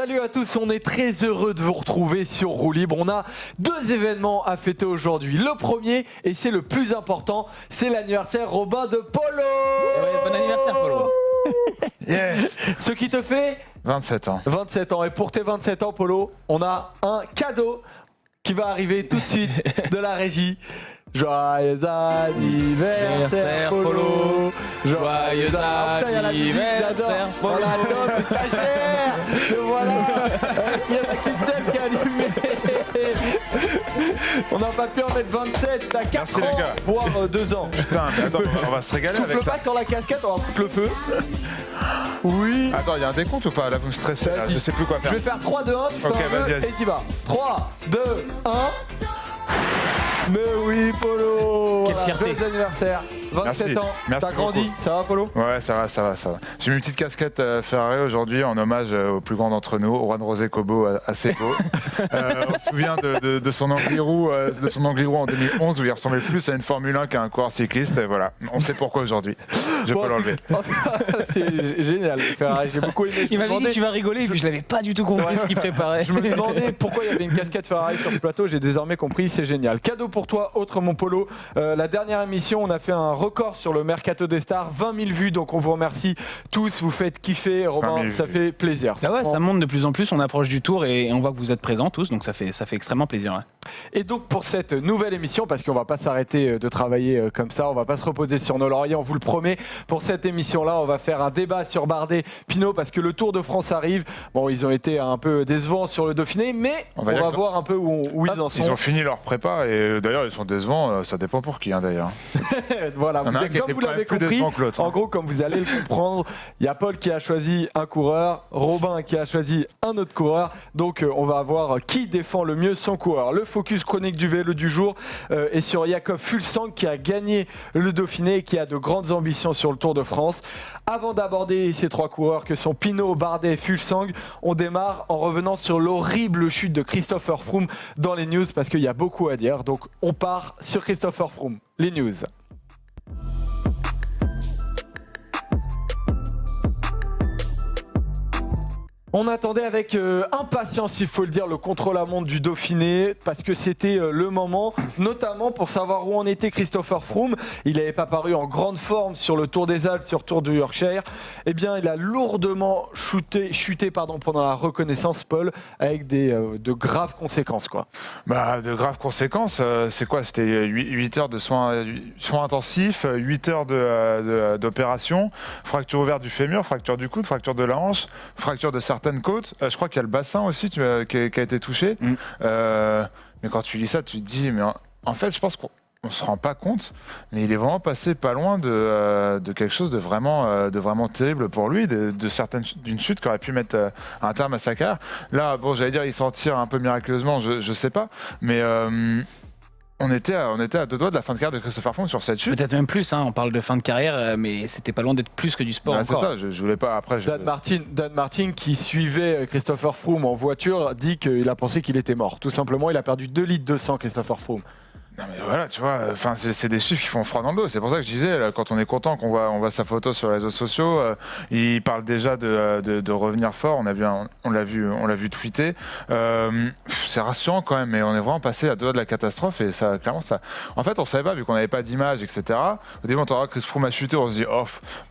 Salut à tous, on est très heureux de vous retrouver sur Roue Libre. On a deux événements à fêter aujourd'hui. Le premier, et c'est le plus important, c'est l'anniversaire Robin de Polo. Ouais, bon anniversaire Polo. Yes. Ce qui te fait 27 ans. 27 ans. Et pour tes 27 ans, Polo, on a un cadeau qui va arriver tout de suite de la régie. Joyeux anniversaire Polo. Joyeux anniversaire Polo. Voilà, l'homme stagiaire. Et voilà, il y en a qu'une seule qui a allumé. On n'a pas pu en mettre 27, t'as 4 Merci, ans, les gars. voire 2 ans. Putain, mais attends, on va se régaler Souffle avec ça. pas sur la casquette, on va foutre le feu. Oui. Attends, il y a un décompte ou pas? Là, vous me stressez, là. Je sais plus quoi Je faire. vais faire 3, 2, 1, tu fais Ok, un feu vas-y. et t'y vas. 3, 2, 1. Mais oui, Polo. Quelle Voilà, fierté. joyeux anniversaire. 27 Merci. ans. Merci T'as grandi, beaucoup. ça va, Polo? Ouais, ça va. J'ai mis une petite casquette Ferrari aujourd'hui en hommage au plus grand d'entre nous, Juan José Cobo, assez beau. On se souvient de son Angliru en 2011 où il ressemblait plus à une Formule 1 qu'à un coureur cycliste. Et voilà, on sait pourquoi aujourd'hui. Je Bon, peux l'enlever. C'est génial, Ferrari. J'ai beaucoup aimé. Il m'avait dit que tu vas rigoler et puis je l'avais pas du tout compris ce qu'il préparait. Je me demandais pourquoi il y avait une casquette Ferrari sur le plateau. J'ai désormais compris, c'est génial. Cadeau pour toi, autre mon Polo. La dernière émission, on a fait un record sur le Mercato des Stars, 20 000 vues. Donc on vous remercie tous. Vous faites kiffer, Robin. 20 000 Ça fait plaisir. Ah ouais, ça monte de plus en plus, on approche du tour et on voit que vous êtes présents tous, donc ça fait extrêmement plaisir. Ouais. Et donc pour cette nouvelle émission, parce qu'on va pas s'arrêter de travailler comme ça, on va pas se reposer sur nos lauriers, on vous le promet. Pour cette émission-là, on va faire un débat sur Bardet, Pinot, parce que le Tour de France arrive. Bon, ils ont été un peu décevants sur le Dauphiné, mais on va voir un peu où ils en sont. Ils ont fini leur prépa et d'ailleurs ils sont décevants. Ça dépend pour qui d'ailleurs. Voilà, Il y en a un qui comme était vous quand l'avez même plus compris, décevant que l'autre, hein. en gros, comme vous allez le comprendre, il y a Paul qui a choisi un coureur, Robin qui a choisi un autre coureur. Donc, on va voir qui défend le mieux son coureur. Le focus chronique du vélo du jour est sur Jakob Fuglsang qui a gagné le Dauphiné et qui a de grandes ambitions sur le Tour de France. Avant d'aborder ces trois coureurs que sont Pinot, Bardet et Fuglsang, on démarre en revenant sur l'horrible chute de Christopher Froome dans les news parce qu'il y a beaucoup à dire. Donc, on part sur Christopher Froome. Les news. On attendait avec impatience, il faut le dire, le contre-la-montre du Dauphiné parce que c'était le moment, notamment pour savoir où en était Christopher Froome. Il n'avait pas paru en grande forme sur le Tour des Alpes, sur le Tour du Yorkshire. Eh bien, il a lourdement chuté pendant la reconnaissance, Paul, avec de graves conséquences, quoi. Bah, de graves conséquences, c'est quoi? C'était 8 heures de soins intensifs, 8 heures d'opération, fracture ouverte du fémur, fracture du coude, fracture de la hanche, fracture de certaines côtes. Je crois qu'il y a le bassin aussi qui a été touché. Mais quand tu lis ça, tu te dis, mais en fait, je pense qu'on se rend pas compte, mais il est vraiment passé pas loin de quelque chose de vraiment terrible pour lui, d'une chute qui aurait pu mettre un terme à sa carrière. Là, bon, j'allais dire, il s'en tire un peu miraculeusement, je sais pas, mais on était à deux doigts de la fin de carrière de Christopher Froome sur cette chute. Peut-être même plus, hein, on parle de fin de carrière, mais c'était pas loin d'être plus que du sport C'est encore. ça, je voulais pas après. Dan Martin, qui suivait Christopher Froome en voiture, dit qu'il a pensé qu'il était mort. Tout simplement, il a perdu 2 litres de sang, Christopher Froome. Non mais voilà, tu vois, c'est des chiffres qui font froid dans le dos. C'est pour ça que je disais, là, quand on est content qu'on voit sa photo sur les réseaux sociaux, il parle déjà de revenir fort. On l'a vu tweeter. C'est rassurant quand même, mais on est vraiment passé à deux doigts de la catastrophe et ça, clairement, ça. En fait, on savait pas vu qu'on n'avait pas d'image, etc. Au début, on entend Chris Froome a chuté, on se dit,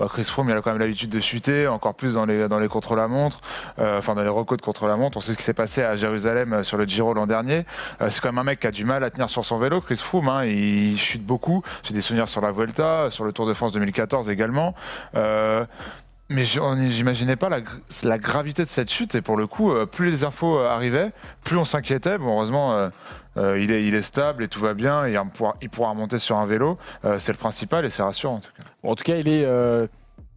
Chris Froome, il a quand même l'habitude de chuter, encore plus dans les contre-la-montre, dans les recos de contre-la-montre. On sait ce qui s'est passé à Jérusalem sur le Giro l'an dernier. C'est quand même un mec qui a du mal à tenir sur son vélo. Chris Froome, hein, il chute beaucoup. J'ai des souvenirs sur la Vuelta, sur le Tour de France 2014 également. Mais j'imaginais pas la gravité de cette chute. Et pour le coup, plus les infos arrivaient, plus on s'inquiétait. Bon, heureusement, il est stable et tout va bien. Et il pourra remonter sur un vélo. C'est le principal et c'est rassurant en tout cas. Bon, en tout cas, il est...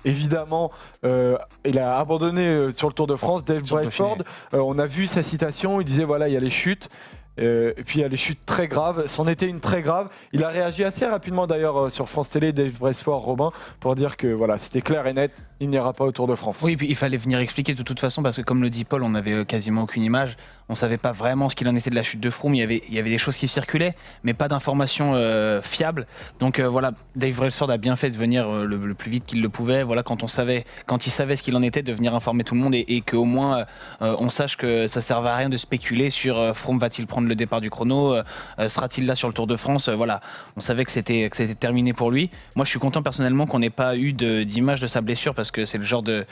Évidemment, il a abandonné sur le Tour de France. Dave Brailsford, on a vu sa citation. Il disait voilà, il y a les chutes. Et puis il y a les chutes très graves, c'en était une très grave. Il a réagi assez rapidement d'ailleurs sur France Télé, Dave Brailsford, Robin, pour dire que voilà, c'était clair et net, il n'ira pas au Tour de France. Oui, et puis il fallait venir expliquer de toute façon, parce que comme le dit Paul, on n'avait quasiment aucune image. On ne savait pas vraiment ce qu'il en était de la chute de Froome. Il y avait des choses qui circulaient, mais pas d'informations fiables. Donc voilà, Dave Brailsford a bien fait de venir le plus vite qu'il le pouvait. Voilà, quand il savait ce qu'il en était, de venir informer tout le monde et qu'au moins on sache que ça ne servait à rien de spéculer sur Froome va-t-il prendre le départ du chrono, sera-t-il là sur le Tour de France. Voilà, on savait que c'était terminé pour lui. Moi, je suis content personnellement qu'on n'ait pas eu d'image de sa blessure, parce que c'est le genre de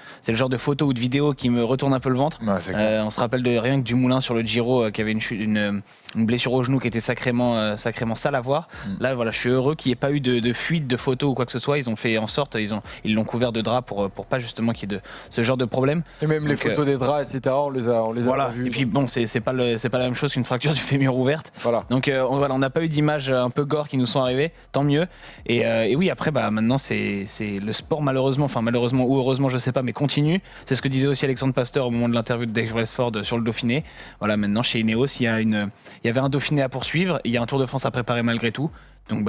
photo ou de vidéo qui me retourne un peu le ventre. Ouais, on se rappelle de rien que Dumoulin sur le Giro qui avait une blessure au genou qui était sacrément sale à voir. Là, voilà, je suis heureux qu'il n'y ait pas eu de fuite de photos ou quoi que ce soit. Ils ont fait en sorte, ils l'ont couvert de draps pour pas justement qu'il y ait de ce genre de problème. Et même les photos des draps, etc., on les a Voilà. vus. Et puis bon, c'est pas la même chose qu'une fracture du fémur ouverte. Voilà. Donc on n'a pas eu d'images un peu gore qui nous sont arrivées, tant mieux. Et oui, après, maintenant c'est le sport, malheureusement ou heureusement, je sais pas, mais continue. C'est ce que disait aussi Alexandre Pasteur au moment de l'interview de Dave Brailsford sur le Dauphiné. Voilà, maintenant chez Ineos, il y avait un Dauphiné à poursuivre, il y a un Tour de France à préparer malgré tout. Donc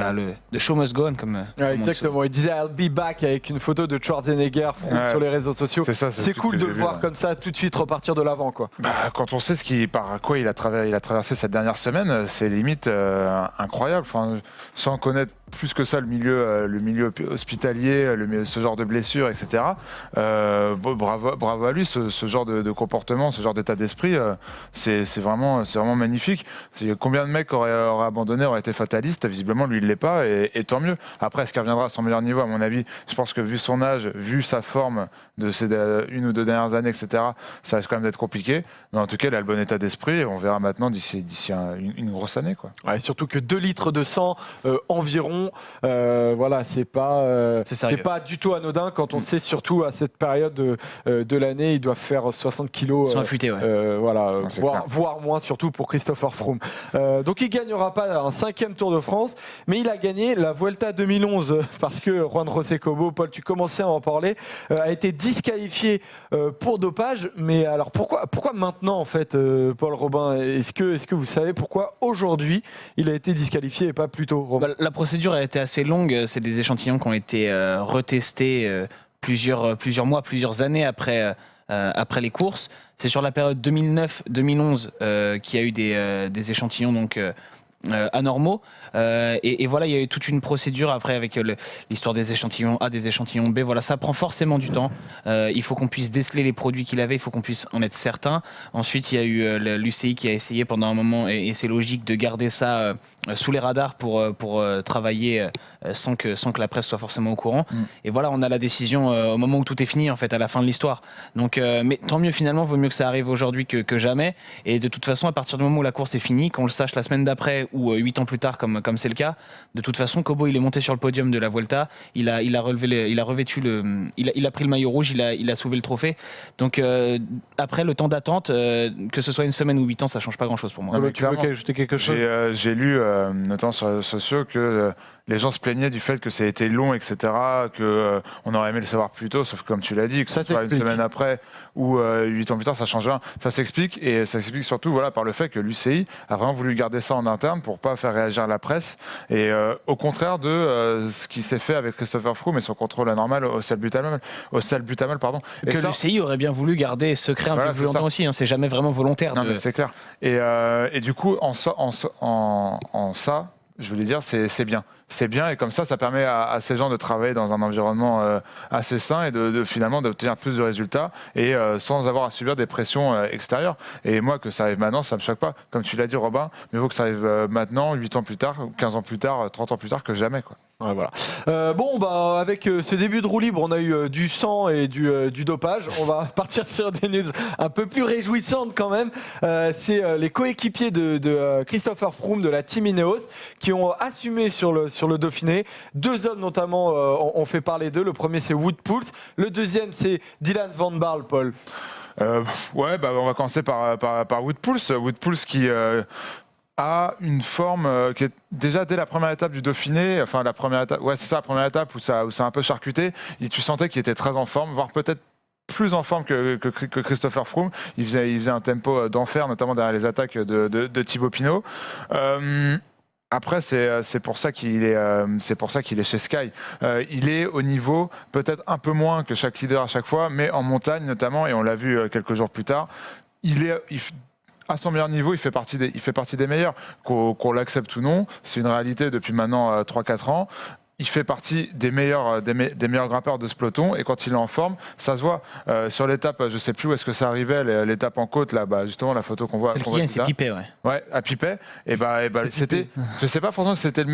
the show must go on, comme exactement. Il disait I'll be back avec une photo de Schwarzenegger sur les réseaux sociaux. C'est cool de le voir comme ça, tout de suite repartir de l'avant, quoi. Quand on sait par quoi il a traversé cette dernière semaine, c'est limite incroyable. Enfin, sans connaître plus que ça le milieu hospitalier, ce genre de blessures, etc. Bravo à lui, ce genre de comportement, ce genre d'état d'esprit, c'est vraiment magnifique. Combien de mecs auraient abandonné, auraient été fatalistes? Visiblement, lui, il ne l'est pas, et tant mieux. Après, est-ce qu'il reviendra à son meilleur niveau? À mon avis, je pense que vu son âge, vu sa forme de ces une ou deux dernières années, etc., ça risque quand même d'être compliqué. Mais en tout cas, il a le bon état d'esprit, et on verra maintenant d'ici une grosse année, quoi. Ouais, surtout que 2 litres de sang environ, voilà, c'est pas du tout anodin quand on sait, surtout à cette période de l'année, ils doivent faire 60 kilos. Ils sont affûtés, ouais. Voilà, voire moins, surtout pour Christopher Froome. Donc il gagnera pas un 5e Tour de France, mais il a gagné la Vuelta 2011 parce que Juan José Cobo, Paul, tu commençais à en parler, a été disqualifié pour dopage. Mais alors pourquoi maintenant, en fait, Paul Robin, est-ce que vous savez pourquoi aujourd'hui il a été disqualifié et pas plus tôt, Robin? La procédure a été assez longue. C'est des échantillons qui ont été retestés plusieurs mois, plusieurs années après les courses. C'est sur la période 2009-2011 qu'il y a eu des échantillons donc anormaux. Et voilà, il y a eu toute une procédure après avec l'histoire des échantillons A, des échantillons B. Voilà, ça prend forcément du temps. Il faut qu'on puisse déceler les produits qu'il avait, il faut qu'on puisse en être certain. Ensuite, il y a eu l'UCI qui a essayé pendant un moment, et c'est logique, de garder ça sous les radars pour travailler sans que la presse soit forcément au courant. Et voilà, on a la décision au moment où tout est fini, en fait, à la fin de l'histoire. Donc, mais tant mieux, finalement, vaut mieux que ça arrive aujourd'hui que jamais. Et de toute façon, à partir du moment où la course est finie, qu'on le sache la semaine d'après ou 8 ans plus tard, comme c'est le cas, de toute façon, Cobo, il est monté sur le podium de la Vuelta, il a pris le maillot rouge, il a soulevé le trophée. Donc après, le temps d'attente, que ce soit une semaine ou 8 ans, ça change pas grand-chose pour moi. Tu veux ajouter quelque chose? J'ai lu, notamment sur les réseaux sociaux, que les gens se plaignaient du fait que ça a été long, etc., qu'on aurait aimé le savoir plus tôt, sauf que comme tu l'as dit, que ça soit une semaine après ou 8 ans plus tard, ça change rien. Ça s'explique, et ça s'explique surtout par le fait que l'UCI a vraiment voulu garder ça en interne pour pas faire réagir la presse, et au contraire de ce qui s'est fait avec Christopher Froome et son contrôle anormal au salbutamol. Que l'UCI aurait bien voulu garder secret un peu plus longtemps aussi, hein, c'est jamais vraiment volontaire. Non, mais c'est clair. Et du coup, en ça, je voulais dire, c'est bien. C'est bien, et comme ça permet à ces gens de travailler dans un environnement assez sain et finalement d'obtenir plus de résultats, et sans avoir à subir des pressions extérieures. Et moi, que ça arrive maintenant, ça ne me choque pas. Comme tu l'as dit, Robin, mais il faut que ça arrive maintenant, 8 ans plus tard, 15 ans plus tard, 30 ans plus tard, que jamais, quoi. Ouais, voilà. Avec ce début de roue libre, on a eu du sang et du dopage. On va partir sur des news un peu plus réjouissantes quand même. C'est les coéquipiers de Christopher Froome de la Team Ineos qui ont assumé sur le Dauphiné. 2 hommes notamment ont fait parler d'eux. Le premier, c'est Wout Poels. Le deuxième, c'est Dylan Van Baarle, Paul. On va commencer par Wout Poels. Wout Poels qui a une forme qui est déjà dès la première étape du Dauphiné, enfin la première étape où ça a un peu charcuté, et tu sentais qu'il était très en forme, voire peut-être plus en forme que Christopher Froome. Il faisait un tempo d'enfer, notamment derrière les attaques de Thibaut Pinot. Après, c'est pour ça qu'il est chez Sky. Il est au niveau peut-être un peu moins que chaque leader à chaque fois, mais en montagne notamment, et on l'a vu quelques jours plus tard, à son meilleur niveau, il fait partie des meilleurs. Qu'on l'accepte ou non, c'est une réalité depuis maintenant 3-4 ans. Il fait partie des meilleurs grimpeurs de ce peloton, et quand il est en forme, ça se voit. Sur l'étape, je ne sais plus où est-ce que ça arrivait, l'étape en côte, là, justement la photo qu'on voit. C'est Pipet, ouais. Ouais, à Pipet. Et c'était, je ne sais pas forcément si c'était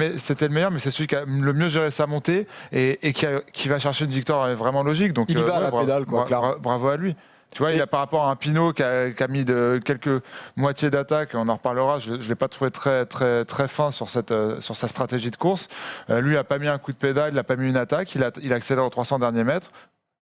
le meilleur, mais c'est celui qui a le mieux géré sa montée et qui va chercher une victoire vraiment logique. Donc, il y va à la pédale, quoi. Bravo à lui. Tu vois, il a par rapport à un Pinot qui a mis quelques moitiés d'attaque, on en reparlera, je ne l'ai pas trouvé très, très, très fin sur sa stratégie de course. Lui n'a pas mis un coup de pédale, il n'a pas mis une attaque, il accélère aux 300 derniers mètres.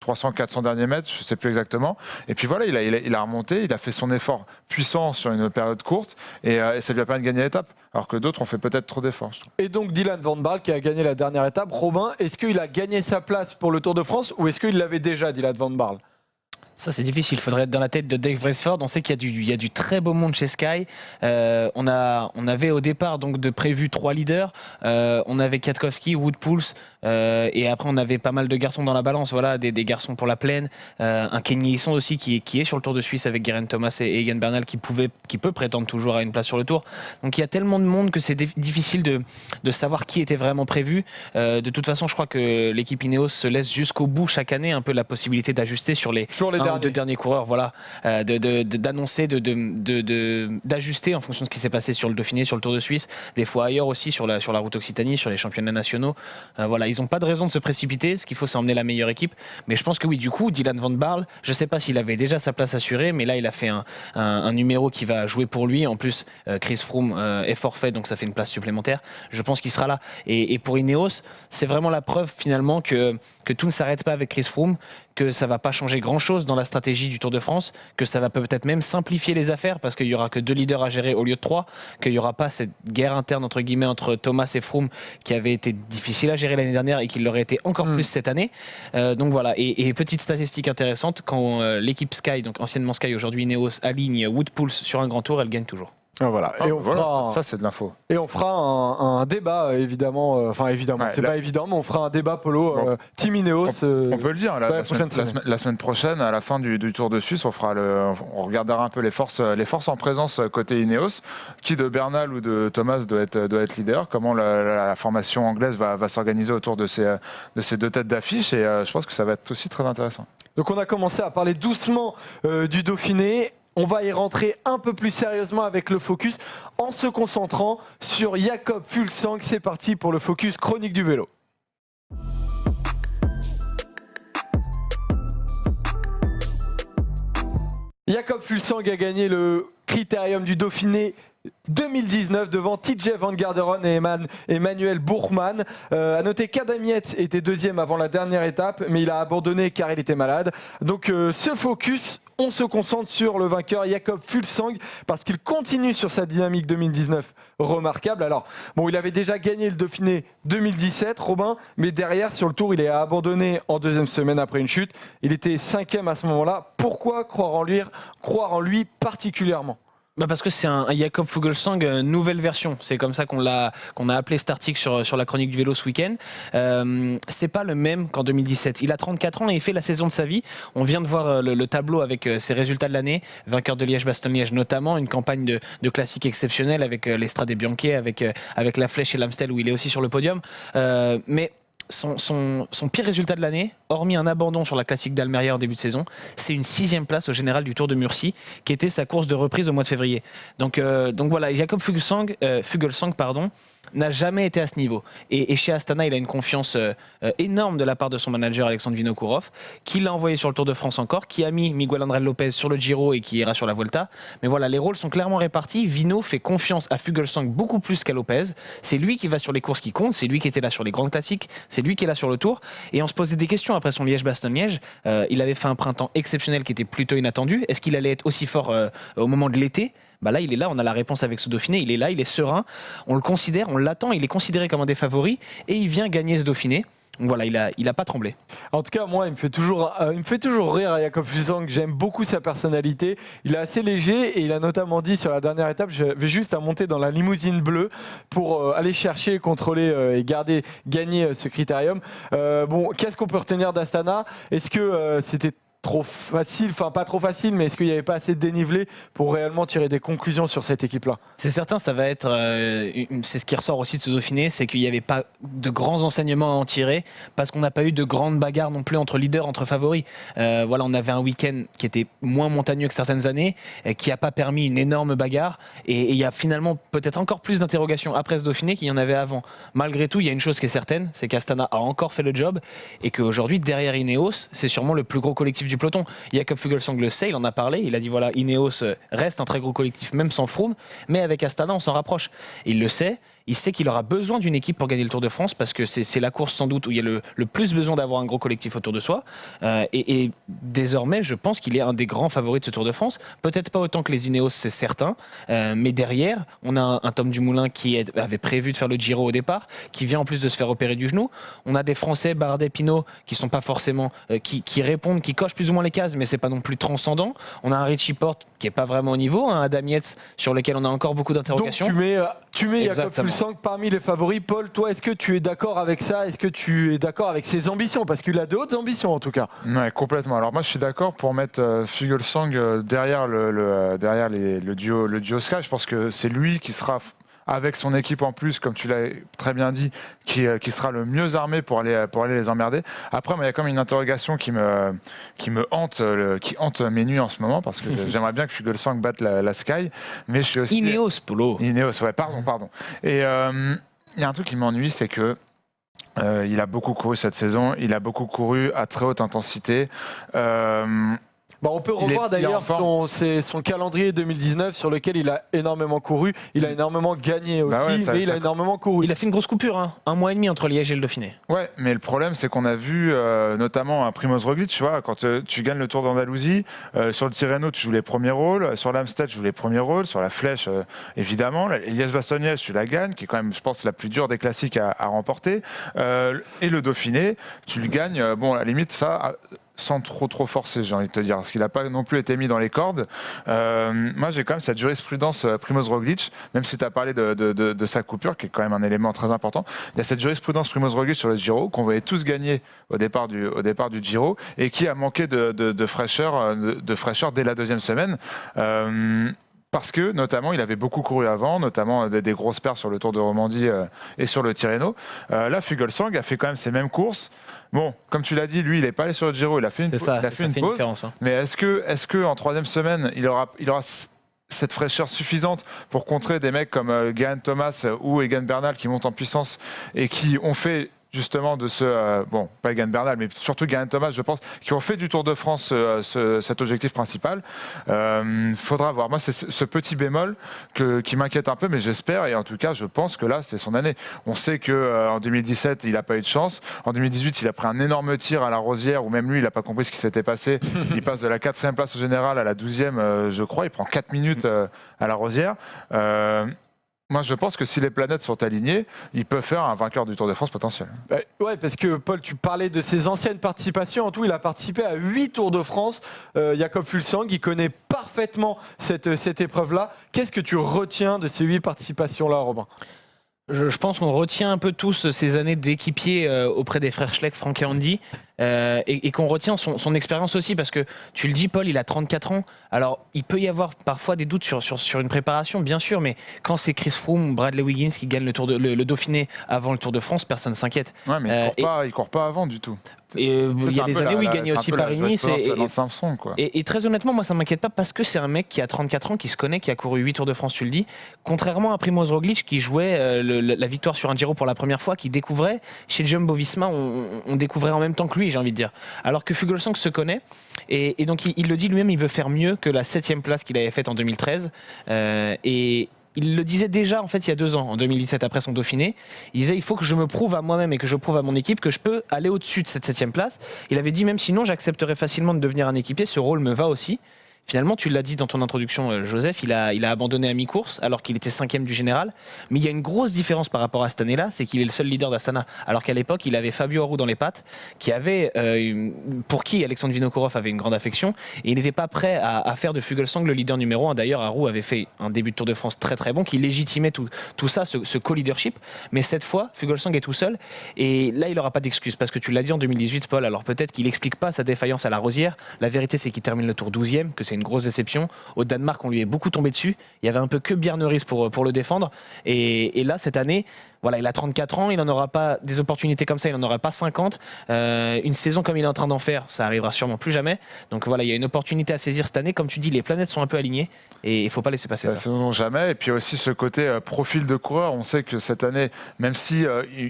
300, 400 derniers mètres, je ne sais plus exactement. Et puis voilà, il a remonté, il a fait son effort puissant sur une période courte, et ça lui a permis de gagner l'étape, alors que d'autres ont fait peut-être trop d'efforts. Et donc Dylan Van Baarle qui a gagné la dernière étape. Robin, est-ce qu'il a gagné sa place pour le Tour de France, ou est-ce qu'il l'avait déjà, Dylan Van Baarle? Ça, c'est difficile. Il faudrait être dans la tête de Dave Brailsford. On sait qu'il y a du très beau monde chez Sky. On avait au départ donc de prévu 3 leaders. On avait Kwiatkowski, Wout Poels, et après on avait pas mal de garçons dans la balance. Voilà, des garçons pour la plaine. Un Kenny Hesson aussi qui est sur le Tour de Suisse avec Geraint Thomas et Egan Bernal qui peut prétendre toujours à une place sur le Tour. Donc il y a tellement de monde que c'est difficile de savoir qui était vraiment prévu. De toute façon, je crois que l'équipe Ineos se laisse jusqu'au bout chaque année un peu la possibilité d'ajuster sur les deux derniers coureurs, voilà, d'annoncer, d'ajuster en fonction de ce qui s'est passé sur le Dauphiné, sur le Tour de Suisse, des fois ailleurs aussi sur la route Occitanie, sur les championnats nationaux. Voilà, ils n'ont pas de raison de se précipiter. Ce qu'il faut, c'est emmener la meilleure équipe. Mais je pense que oui, du coup, Dylan Van Baarle, je ne sais pas s'il avait déjà sa place assurée, mais là, il a fait un numéro qui va jouer pour lui. En plus, Chris Froome est forfait, donc ça fait une place supplémentaire. Je pense qu'il sera là. Et pour Ineos, c'est vraiment la preuve finalement que tout ne s'arrête pas avec Chris Froome, que ça ne va pas changer grand-chose dans la stratégie du Tour de France, que ça va peut-être même simplifier les affaires parce qu'il n'y aura que 2 leaders à gérer au lieu de 3, qu'il n'y aura pas cette guerre interne entre guillemets entre Thomas et Froome qui avait été difficile à gérer l'année dernière et qui l'aurait été encore plus cette année. Donc voilà, et petite statistique intéressante, quand l'équipe Sky, donc anciennement Sky, aujourd'hui Ineos, aligne Wout Poels sur un grand tour, elle gagne toujours. Voilà. Et on fera ça c'est de l'info. Et on fera un débat, évidemment. Enfin, évidemment, c'est pas évident, mais on fera un débat polo Team Ineos. On peut le dire. La semaine prochaine, à la fin du Tour de Suisse, on regardera un peu les forces en présence côté Ineos. Qui de Bernal ou de Thomas doit être leader? Comment la formation anglaise va s'organiser autour de ces 2 têtes d'affiche? Et je pense que ça va être aussi très intéressant. Donc on a commencé à parler doucement du Dauphiné. On va y rentrer un peu plus sérieusement avec le focus en se concentrant sur Jakob Fuglsang. C'est parti pour le focus chronique du vélo. Jakob Fuglsang a gagné le Critérium du Dauphiné 2019 devant TJ Van Garderen et Emmanuel Buchmann. À noter qu'Adam Yates était 2e avant la dernière étape, mais il a abandonné car il était malade. Donc ce focus, on se concentre sur le vainqueur Jakob Fuglsang parce qu'il continue sur sa dynamique 2019 remarquable. Alors, bon, il avait déjà gagné le Dauphiné 2017, Robin, mais derrière, sur le Tour, il est abandonné en 2e semaine après une chute. Il était 5e à ce moment-là. Pourquoi croire en lui particulièrement ? Parce que c'est un Jakob Fuglsang nouvelle version. C'est comme ça qu'on a appelé cet article sur la chronique du vélo ce week-end. C'est pas le même qu'en 2017. Il a 34 ans et il fait la saison de sa vie. On vient de voir le tableau avec ses résultats de l'année. Vainqueur de Liège-Bastogne-Liège notamment. Une campagne de classique exceptionnelle avec l'Estrade Bianche, avec la Flèche et l'Amstel où il est aussi sur le podium. Mais son pire résultat de l'année, hormis un abandon sur la classique d'Almeria en début de saison, c'est une 6e place au général du Tour de Murcie, qui était sa course de reprise au mois de février. Donc voilà, Jakob Fuglsang, n'a jamais été à ce niveau. Et chez Astana, il a une confiance énorme de la part de son manager Alexandre Vinokourov, qui l'a envoyé sur le Tour de France encore, qui a mis Miguel André Lopez sur le Giro et qui ira sur la Volta. Mais voilà, les rôles sont clairement répartis. Vino fait confiance à Fuglsang beaucoup plus qu'à Lopez. C'est lui qui va sur les courses qui comptent, c'est lui qui était là sur les grands classiques, c'est lui qui est là sur le Tour. Et on se posait des questions après son Liège-Bastogne-Liège. Il avait fait un printemps exceptionnel qui était plutôt inattendu. Est-ce qu'il allait être aussi fort au moment de l'été ? Là, il est là, on a la réponse avec ce Dauphiné, il est là, il est serein, on le considère, on l'attend, il est considéré comme un des favoris et il vient gagner ce Dauphiné. voilà, il a pas tremblé. En tout cas, moi, il me fait toujours rire, Jakob Fuglsang. J'aime beaucoup sa personnalité. Il est assez léger et il a notamment dit sur la dernière étape, je vais juste à monter dans la limousine bleue pour aller chercher, contrôler et gagner ce critérium. Qu'est-ce qu'on peut retenir d'Astana ? Est-ce que c'était trop facile, enfin pas trop facile, mais est-ce qu'il n'y avait pas assez de dénivelé pour réellement tirer des conclusions sur cette équipe-là ? C'est certain, ça va être, c'est ce qui ressort aussi de ce Dauphiné, c'est qu'il n'y avait pas de grands enseignements à en tirer, parce qu'on n'a pas eu de grandes bagarres non plus entre leaders, entre favoris. On avait un week-end qui était moins montagneux que certaines années, qui n'a pas permis une énorme bagarre, et il y a finalement peut-être encore plus d'interrogations après ce Dauphiné qu'il y en avait avant. Malgré tout, il y a une chose qui est certaine, c'est qu'Astana a encore fait le job, et qu'aujourd'hui, derrière Ineos, c'est sûrement le plus gros collectif du peloton. Jakob Fuglsang le sait, il en a parlé, il a dit voilà, Ineos reste un très gros collectif, même sans Froome, mais avec Astana, on s'en rapproche. Il le sait. Il sait qu'il aura besoin d'une équipe pour gagner le Tour de France parce que c'est la course sans doute où il y a le plus besoin d'avoir un gros collectif autour de soi. Et désormais, je pense qu'il est un des grands favoris de ce Tour de France. Peut-être pas autant que les Ineos, c'est certain. Mais derrière, on a un Tom Dumoulin qui avait prévu de faire le Giro au départ, qui vient en plus de se faire opérer du genou. On a des Français, Bardet, Pinot, qui sont pas forcément, qui répondent, qui cochent plus ou moins les cases, mais c'est pas non plus transcendant. On a un Richie Porte qui est pas vraiment au niveau, un Adam Yates sur lequel on a encore beaucoup d'interrogations. Donc tu mets Jakob Fuglsang parmi les favoris. Paul, toi, est-ce que tu es d'accord avec ça ? Est-ce que tu es d'accord avec ses ambitions ? Parce qu'il a de hautes ambitions en tout cas. Ouais, complètement. Alors moi, je suis d'accord pour mettre Fuglsang derrière le duo Sky. Je pense que c'est lui qui sera, avec son équipe en plus, comme tu l'as très bien dit, qui sera le mieux armé pour aller les emmerder. Après, il y a quand même une interrogation qui me hante, qui hante mes nuits en ce moment, parce que j'aimerais bien que Fuglsang batte la Sky, mais je suis aussi... Ineos, Polo. Ineos, ouais, pardon. Et il y a un truc qui m'ennuie, c'est que il a beaucoup couru cette saison, il a beaucoup couru à très haute intensité. On peut revoir d'ailleurs son calendrier 2019 sur lequel il a énormément couru. Il a énormément gagné aussi, mais il a énormément couru. Il a fait une grosse coupure, hein. 1 mois et demi entre Liège et le Dauphiné. Ouais, mais le problème, c'est qu'on a vu notamment un Primoz Roglic, tu vois, quand tu gagnes le Tour d'Andalousie, sur le Tirreno, tu joues les premiers rôles, sur l'Amstel, tu joues les premiers rôles, sur la Flèche, évidemment, Liège-Bastogne-Liège, tu la gagnes, qui est quand même, je pense, la plus dure des classiques à remporter, et le Dauphiné, tu le gagnes, à la limite, ça... sans trop forcer, j'ai envie de te dire, parce qu'il n'a pas non plus été mis dans les cordes. Moi, j'ai quand même cette jurisprudence Primoz Roglic, même si tu as parlé de sa coupure, qui est quand même un élément très important. Il y a cette jurisprudence Primoz Roglic sur le Giro, qu'on voyait tous gagner au départ du Giro, et qui a manqué de fraîcheur dès la deuxième semaine. Parce que, notamment, il avait beaucoup couru avant, notamment des grosses pertes sur le Tour de Romandie et sur le Tirreno. Là, Fuglsang a fait quand même ces mêmes courses. Bon, comme tu l'as dit, lui, il n'est pas allé sur le Giro, il a fait une pause. Différence, hein. Mais est-ce que en troisième semaine, il aura cette fraîcheur suffisante pour contrer des mecs comme Geraint Thomas ou Egan Bernal qui montent en puissance et qui ont fait... justement de pas Egan Bernal, mais surtout Geraint Thomas, je pense, qui ont fait du Tour de France cet objectif principal. Faudra voir. Moi, c'est ce petit bémol qui m'inquiète un peu, mais j'espère, et en tout cas, je pense que là, c'est son année. On sait qu'en 2017, il n'a pas eu de chance. En 2018, il a pris un énorme tir à la Rosière, où même lui, il n'a pas compris ce qui s'était passé. Il passe de la 4e place au général à la 12e, je crois. Il prend 4 minutes à la Rosière. Moi, je pense que si les planètes sont alignées, il peut faire un vainqueur du Tour de France potentiel. Ouais, parce que Paul, tu parlais de ses anciennes participations. En tout, il a participé à 8 Tours de France. Jakob Fuglsang, il connaît parfaitement cette épreuve-là. Qu'est-ce que tu retiens de ces 8 participations-là, Robin ? Je pense qu'on retient un peu tous ces années d'équipier auprès des frères Schleck, Franck et Andy, et qu'on retient son expérience aussi, parce que tu le dis, Paul, il a 34 ans. Alors, il peut y avoir parfois des doutes sur une préparation, bien sûr, mais quand c'est Chris Froome ou Bradley Wiggins qui gagnent le Dauphiné avant le Tour de France, personne ne s'inquiète. Ouais, mais il court pas avant du tout. Et il y a des années où il gagnait aussi Paris-Nice. Et très honnêtement, moi, ça ne m'inquiète pas parce que c'est un mec qui a 34 ans, qui se connaît, qui a couru 8 Tours de France, tu le dis. Contrairement à Primoz Roglic, qui jouait la victoire sur un Giro pour la première fois, qui découvrait, chez Jumbo-Visma, on découvrait en même temps que lui, j'ai envie de dire. Alors que Fuglsang se connaît, et donc il le dit lui-même, il veut faire mieux que la 7e place qu'il avait faite en 2013. Et il le disait déjà en fait il y a 2 ans, en 2017 après son Dauphiné. Il disait il faut que je me prouve à moi-même et que je prouve à mon équipe que je peux aller au-dessus de cette 7e place. Il avait dit même sinon j'accepterais facilement de devenir un équipier, ce rôle me va aussi. Finalement, tu l'as dit dans ton introduction, Joseph, il a abandonné à mi-course alors qu'il était 5e du général. Mais il y a une grosse différence par rapport à cette année-là, c'est qu'il est le seul leader d'Astana. Alors qu'à l'époque, il avait Fabio Aru dans les pattes, pour qui Alexandre Vinokourov avait une grande affection. Et il n'était pas prêt à faire de Fuglsang le leader numéro 1. D'ailleurs, Aru avait fait un début de Tour de France très très bon qui légitimait tout ça, ce co-leadership. Mais cette fois, Fuglsang est tout seul. Et là, il n'aura pas d'excuse parce que tu l'as dit en 2018, Paul. Alors peut-être qu'il n'explique pas sa défaillance à la Rosière. La vérité, c'est qu'il termine le Tour 12e, que c'est une grosse déception. Au Danemark, on lui est beaucoup tombé dessus. Il y avait un peu que Bjarne pour le défendre. Et là, cette année, voilà, il a 34 ans, il n'en aura pas des opportunités comme ça, il n'en aura pas 50. Une saison comme il est en train d'en faire, ça arrivera sûrement plus jamais. Donc voilà, il y a une opportunité à saisir cette année. Comme tu dis, les planètes sont un peu alignées et il ne faut pas laisser passer ça. Saison jamais. Et puis aussi ce côté profil de coureur. On sait que cette année, même si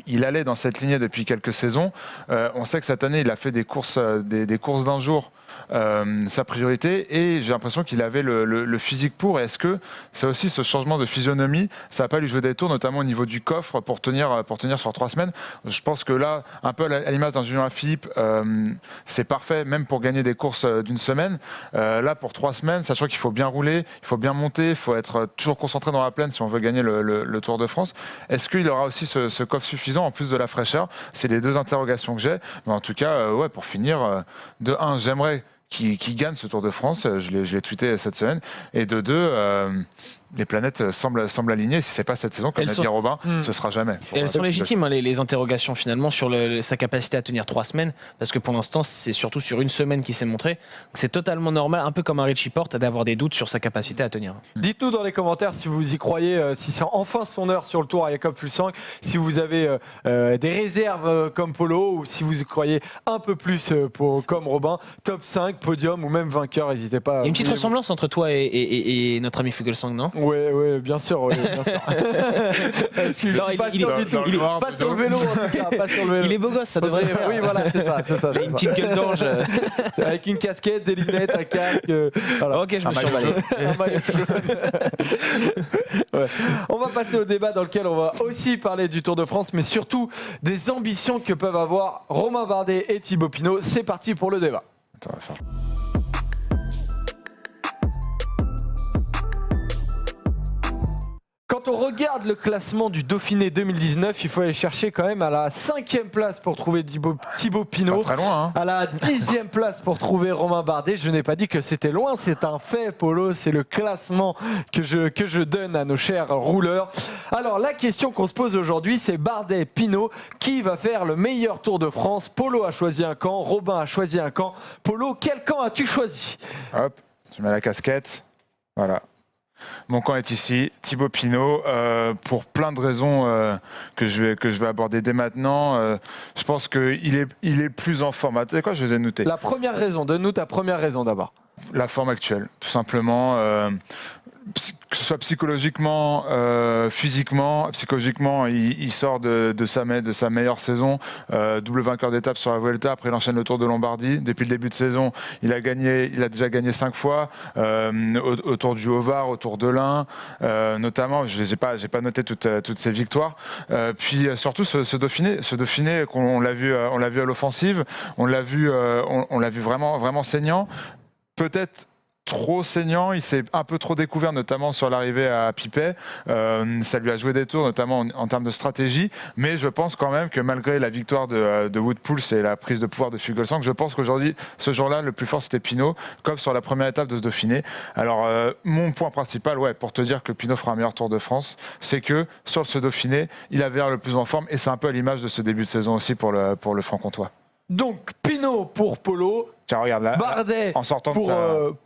il allait dans cette lignée depuis quelques saisons, on sait que cette année, il a fait des courses d'un jour. Sa priorité et j'ai l'impression qu'il avait le physique pour. Est-ce que c'est aussi ce changement de physionomie, ça va pas lui jouer des tours, notamment au niveau du coffre pour tenir sur 3 semaines? Je pense que là, un peu à l'image d'un Julien Philippe, c'est parfait même pour gagner des courses d'une semaine. Là pour 3 semaines, sachant qu'il faut bien rouler, il faut bien monter, il faut être toujours concentré dans la plaine si on veut gagner le Tour de France. Est-ce qu'il aura aussi ce coffre suffisant en plus de la fraîcheur? C'est les 2 interrogations que j'ai. Mais en tout cas, ouais, pour finir, de 1, j'aimerais qui gagne ce Tour de France, je l'ai tweeté cette semaine, et de 2, les planètes semblent alignées. Si c'est pas cette saison, comme l'a dit Robin, ce sera jamais. Et elles sont légitimes, hein, les interrogations finalement sur sa capacité à tenir 3 semaines, parce que pour l'instant c'est surtout sur une semaine qu'il s'est montré. C'est totalement normal, un peu comme un Richie Porte, d'avoir des doutes sur sa capacité à tenir. Dites-nous dans les commentaires si vous y croyez, si c'est enfin son heure sur le Tour à Jakob Fuglsang, si vous avez des réserves comme Polo, ou si vous y croyez un peu plus comme Robin, top 5, podium ou même vainqueur, n'hésitez pas. Il y a une petite ressemblance entre toi et notre ami Fuglsang, non? Oui, bien sûr. Je suis pas sûr du tout. Pas sur le vélo, en tout cas. Pas sur le vélo. Il est beau gosse, ça devrait faire. Oui, voilà, c'est ça. Il a une petite gueule d'ange. Avec une casquette, des lunettes, un casque. Voilà. Ok, je me suis emballé. Un maillot jaune. Ouais. On va passer au débat dans lequel on va aussi parler du Tour de France, mais surtout des ambitions que peuvent avoir Romain Bardet et Thibaut Pinot. C'est parti pour le débat. Attends, on va faire. Quand on regarde le classement du Dauphiné 2019, il faut aller chercher quand même à la 5e place pour trouver Thibaut Pinot. Pas très loin, hein. À la 10e place pour trouver Romain Bardet. Je n'ai pas dit que c'était loin, c'est un fait, Polo. C'est le classement que je donne à nos chers rouleurs. Alors la question qu'on se pose aujourd'hui, c'est Bardet, Pinot, qui va faire le meilleur Tour de France? Polo a choisi un camp, Robin a choisi un camp. Polo, quel camp as-tu choisi? Hop, je mets la casquette. Voilà. Mon camp est ici, Thibaut Pinot, pour plein de raisons que je vais aborder dès maintenant. Je pense qu'il est plus en forme. Tu sais quoi, je les ai notés. La première raison, donne-nous ta première raison d'abord. La forme actuelle, tout simplement. Que ce soit psychologiquement, physiquement, psychologiquement, il sort de sa meilleure saison, double vainqueur d'étape sur la Vuelta. Après, il enchaîne le Tour de Lombardie. Depuis le début de saison, il a déjà gagné 5 fois au Tour du Haut-Var, au Tour de l'Ain, notamment. J'ai pas noté toutes ces victoires. Puis surtout ce Dauphiné qu'on l'a vu à l'offensive, on l'a vu vraiment saignant. Peut-être trop saignant, il s'est un peu trop découvert, notamment sur l'arrivée à Pipet. Ça lui a joué des tours, notamment en termes de stratégie. Mais je pense quand même que malgré la victoire de Wout Poels et la prise de pouvoir de Fuglsang, je pense qu'aujourd'hui, ce jour-là, le plus fort, c'était Pinot, comme sur la première étape de ce Dauphiné. Alors, mon point principal, pour te dire que Pinot fera un meilleur Tour de France, c'est que sur ce Dauphiné, il avait l'air le plus en forme. Et c'est un peu à l'image de ce début de saison aussi pour le Franc-Comtois. Donc, Pinot pour Polo. Tiens, regarde là, Bardet en sortant pour,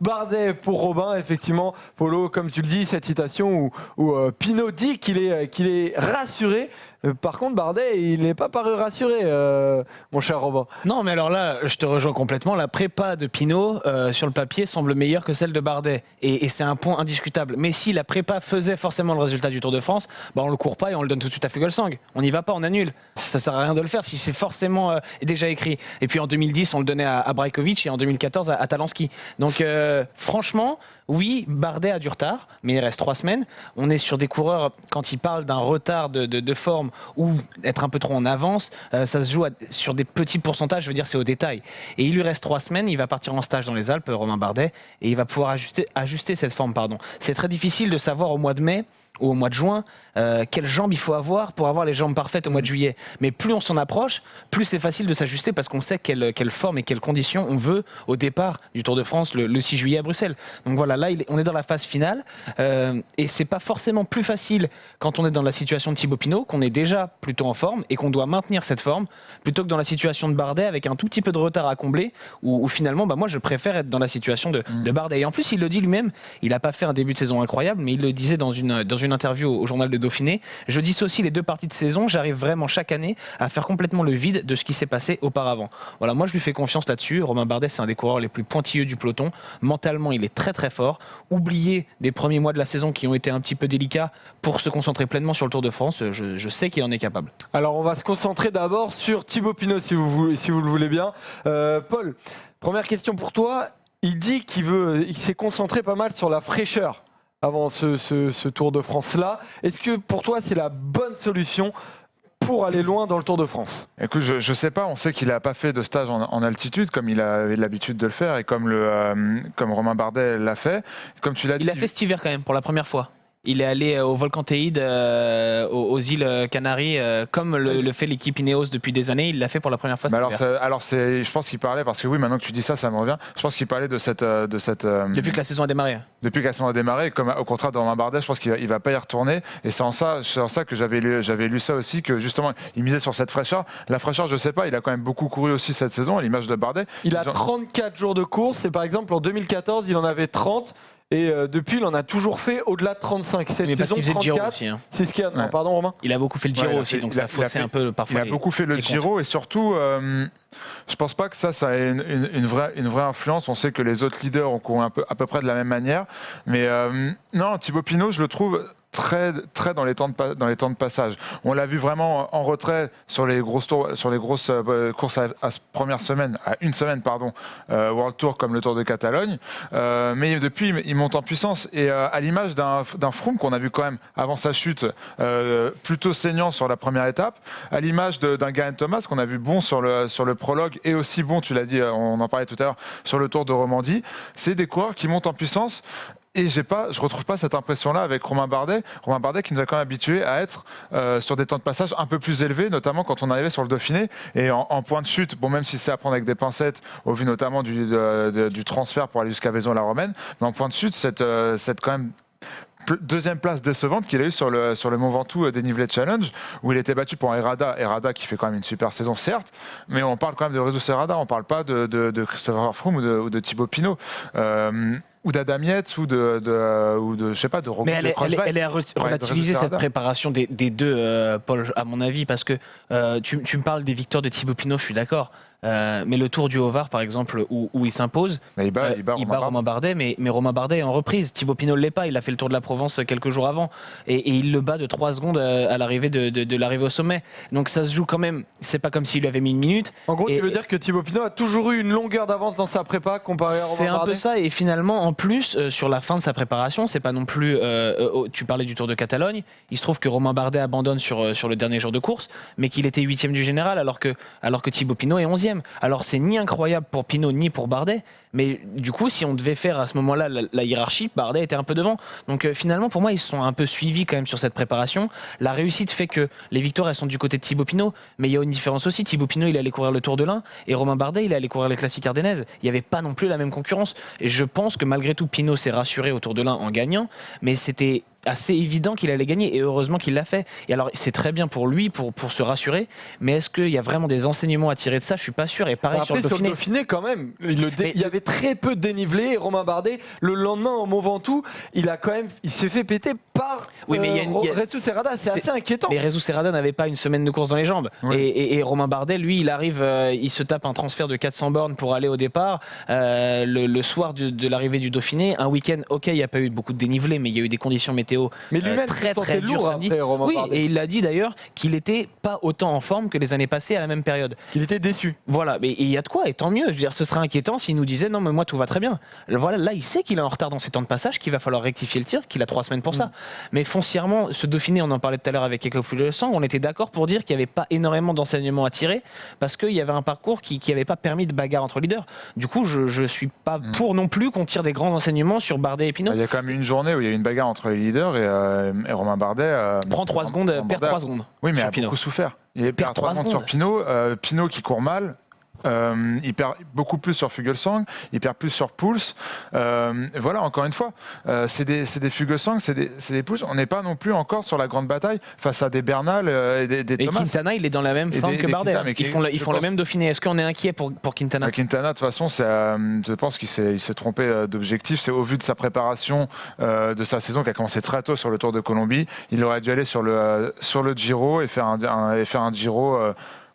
Bardet pour Robin, effectivement. Polo, comme tu le dis, cette citation où Pinot dit qu'il est rassuré. Par contre, Bardet, il n'est pas paru rassuré, mon cher Robin. Non, mais alors là, je te rejoins complètement. La prépa de Pinot, sur le papier, semble meilleure que celle de Bardet. Et c'est un point indiscutable. Mais si la prépa faisait forcément le résultat du Tour de France, on ne le court pas et on le donne tout de suite à Fuglsang. On n'y va pas, on annule. Ça ne sert à rien de le faire si c'est forcément déjà écrit. Et puis en 2010, on le donnait à Brajkovic et en 2014 à Talansky. Donc franchement, Oui, Bardet a du retard, mais il reste 3 semaines. On est sur des coureurs, quand ils parlent d'un retard de forme ou être un peu trop en avance, ça se joue sur des petits pourcentages, je veux dire, c'est au détail. Et il lui reste 3 semaines, il va partir en stage dans les Alpes, Romain Bardet, et il va pouvoir ajuster cette forme. C'est très difficile de savoir au mois de mai ou au mois de juin, quelles jambes il faut avoir pour avoir les jambes parfaites au mois de juillet. Mais plus on s'en approche, plus c'est facile de s'ajuster parce qu'on sait quelle forme et quelles conditions on veut au départ du Tour de France le 6 juillet à Bruxelles. Donc voilà, là on est dans la phase finale et c'est pas forcément plus facile quand on est dans la situation de Thibaut Pinot, qu'on est déjà plutôt en forme et qu'on doit maintenir cette forme, plutôt que dans la situation de Bardet avec un tout petit peu de retard à combler où finalement moi je préfère être dans la situation de Bardet. Et en plus il le dit lui-même, il n'a pas fait un début de saison incroyable, mais il le disait dans une interview au journal de Dauphiné. Je dissocie les 2 parties de saison, j'arrive vraiment chaque année à faire complètement le vide de ce qui s'est passé auparavant. Voilà, moi je lui fais confiance là-dessus. Romain Bardet, c'est un des coureurs les plus pointilleux du peloton. Mentalement, il est très très fort. Oublié des premiers mois de la saison qui ont été un petit peu délicats pour se concentrer pleinement sur le Tour de France. Je sais qu'il en est capable. Alors on va se concentrer d'abord sur Thibaut Pinot si vous le voulez bien. Paul, première question pour toi. Il dit qu'il s'est concentré pas mal sur la fraîcheur avant ce Tour de France-là. Est-ce que pour toi, c'est la bonne solution pour aller loin dans le Tour de France? Écoute, je sais pas, on sait qu'il n'a pas fait de stage en altitude comme il avait l'habitude de le faire et comme Romain Bardet l'a fait. Comme tu l'as dit, il a fait cet hiver quand même pour la première fois. Il est allé au volcan Teide, aux îles Canaries, comme le fait l'équipe Ineos depuis des années. Il l'a fait pour la première fois. Je pense qu'il parlait, parce que oui, maintenant que tu dis ça, ça me revient. Je pense qu'il parlait de cette. Depuis que la saison a démarré. Depuis que la saison a démarré, comme au contraire de Romain Bardet, je pense qu'il va pas y retourner. Et c'est en ça que j'avais lu ça aussi, que justement, il misait sur cette fraîcheur. La fraîcheur, je sais pas, il a quand même beaucoup couru aussi cette saison, à l'image de Bardet. Il a 34 jours de course, et par exemple, en 2014, il en avait 30. Et depuis, il en a toujours fait au-delà de 35. Cette mais parce saison qu'il faisait 34, le Giro aussi. Hein. C'est ce qu'il y a. Non, pardon, Romain. Il a beaucoup fait le Giro aussi, donc ça faussait un peu parfois. Il a beaucoup fait le Giro et surtout, je pense pas que ça ait une vraie influence. On sait que les autres leaders ont couru à peu près de la même manière. Mais non, Thibaut Pinot, je le trouve très dans les temps de passage. On l'a vu vraiment en retrait sur les grosses courses à première semaine, à une semaine pardon, World Tour comme le Tour de Catalogne. Mais depuis, il monte en puissance et à l'image d'un Froome qu'on a vu quand même avant sa chute, plutôt saignant sur la première étape, à l'image d'un Geraint Thomas qu'on a vu bon sur le prologue et aussi bon, tu l'as dit, on en parlait tout à l'heure, sur le Tour de Romandie. C'est des coureurs qui montent en puissance. Et je retrouve pas cette impression-là avec Romain Bardet. Romain Bardet qui nous a quand même habitués à être sur des temps de passage un peu plus élevés, notamment quand on arrivait sur le Dauphiné. Et en point de chute, bon, même si c'est à prendre avec des pincettes, au vu notamment du transfert pour aller jusqu'à Vaison-la-Romaine, mais en point de chute, cette quand même deuxième place décevante qu'il a eu sur le Mont Ventoux dénivelé challenge, où il était battu pour Herrada qui fait quand même une super saison certes, mais on parle quand même de Jesus Herrada, on parle pas de Christopher Froome ou de Thibaut Pinot. Ou d'Adam Yates ou de je sais pas, de Rocco. Mais elle est à relativiser cette préparation des deux, Paul, à mon avis, parce que tu me parles des victoires de Thibaut Pinot, je suis d'accord. Mais le Tour du Haut-Var, par exemple, où il s'impose, il bat Romain Bardet, mais Romain Bardet est en reprise. Thibaut Pinot ne l'est pas, il a fait le Tour de la Provence quelques jours avant, et il le bat de 3 secondes à l'arrivée de l'arrivée au sommet. Donc ça se joue quand même, c'est pas comme s'il lui avait mis une minute. En gros, tu veux dire que Thibaut Pinot a toujours eu une longueur d'avance dans sa prépa comparé à Romain Bardet? C'est un peu ça, et finalement, en plus, sur la fin de sa préparation, c'est pas non plus... tu parlais du Tour de Catalogne, il se trouve que Romain Bardet abandonne sur le dernier jour de course, mais qu'il était 8e du général, alors que Thibaut Pinot est 11e. Alors c'est ni incroyable pour Pinot ni pour Bardet, mais du coup si on devait faire à ce moment-là la hiérarchie, Bardet était un peu devant. Donc finalement pour moi ils se sont un peu suivis quand même sur cette préparation. La réussite fait que les victoires elles sont du côté de Thibaut Pinot, mais il y a une différence aussi. Thibaut Pinot il allait courir le Tour de l'Ain et Romain Bardet il allait courir les classiques ardennaises. Il n'y avait pas non plus la même concurrence. Et je pense que malgré tout Pinot s'est rassuré au Tour de l'Ain en gagnant, mais c'était assez évident qu'il allait gagner et heureusement qu'il l'a fait. Et alors c'est très bien pour lui pour se rassurer, mais est-ce qu'il y a vraiment des enseignements à tirer de ça? Je suis pas sûr. Et pareil après, sur le Dauphiné quand même, il y avait très peu de dénivelé et Romain Bardet le lendemain au Mont Ventoux, il s'est fait péter par Oui, mais Jesus Serrada. C'est assez inquiétant. Mais Jesus Serrada n'avait pas une semaine de course dans les jambes. Oui. Et Romain Bardet, lui, il arrive, il se tape un transfert de 400 bornes pour aller au départ. Le soir de l'arrivée du Dauphiné, un week-end, ok, il n'y a pas eu beaucoup de dénivelé, mais il y a eu des conditions météo Mais lui-même, très très dures lourd samedi. après, Romain Oui, Bardet. et il l'a dit d'ailleurs qu'il n'était pas autant en forme que les années passées à la même période. Il était déçu. Voilà, mais il y a de quoi, et tant mieux. Je veux dire, ce serait inquiétant s'il nous disait non, mais moi tout va très bien. Voilà, là, il sait qu'il est en retard dans ses temps de passage, qu'il va falloir rectifier le tir, qu'il a 3 semaines pour ça. Mais foncièrement, ce Dauphiné, on en parlait tout à l'heure avec Eklof Sang, on était d'accord pour dire qu'il n'y avait pas énormément d'enseignements à tirer parce qu'il y avait un parcours qui n'avait pas permis de bagarre entre leaders. Du coup, je ne suis pas pour non plus qu'on tire des grands enseignements sur Bardet et Pinot. Il y a quand même une journée où il y a eu une bagarre entre les leaders et Romain Bardet. Prend 3 secondes, perd 3 secondes. Oui, mais il sur a Pinot. beaucoup souffert. Il perd 3 3 secondes sur Pinot. Pinot qui court mal. Il perd beaucoup plus sur Fuglsang, il perd plus sur Pouls. Voilà, encore une fois, c'est des Fuglsang, c'est des Pouls. On n'est pas non plus encore sur la grande bataille face à des Bernal et des Et Thomas. Quintana, il est dans la même forme que Bardet. Quintana, mais Ils font le même Dauphiné. Est-ce qu'on est inquiet pour Quintana? Quintana, de toute façon, je pense qu'il s'est trompé d'objectif. C'est au vu de sa préparation de sa saison qui a commencé très tôt sur le Tour de Colombie. Il aurait dû aller sur le Giro et faire un Giro.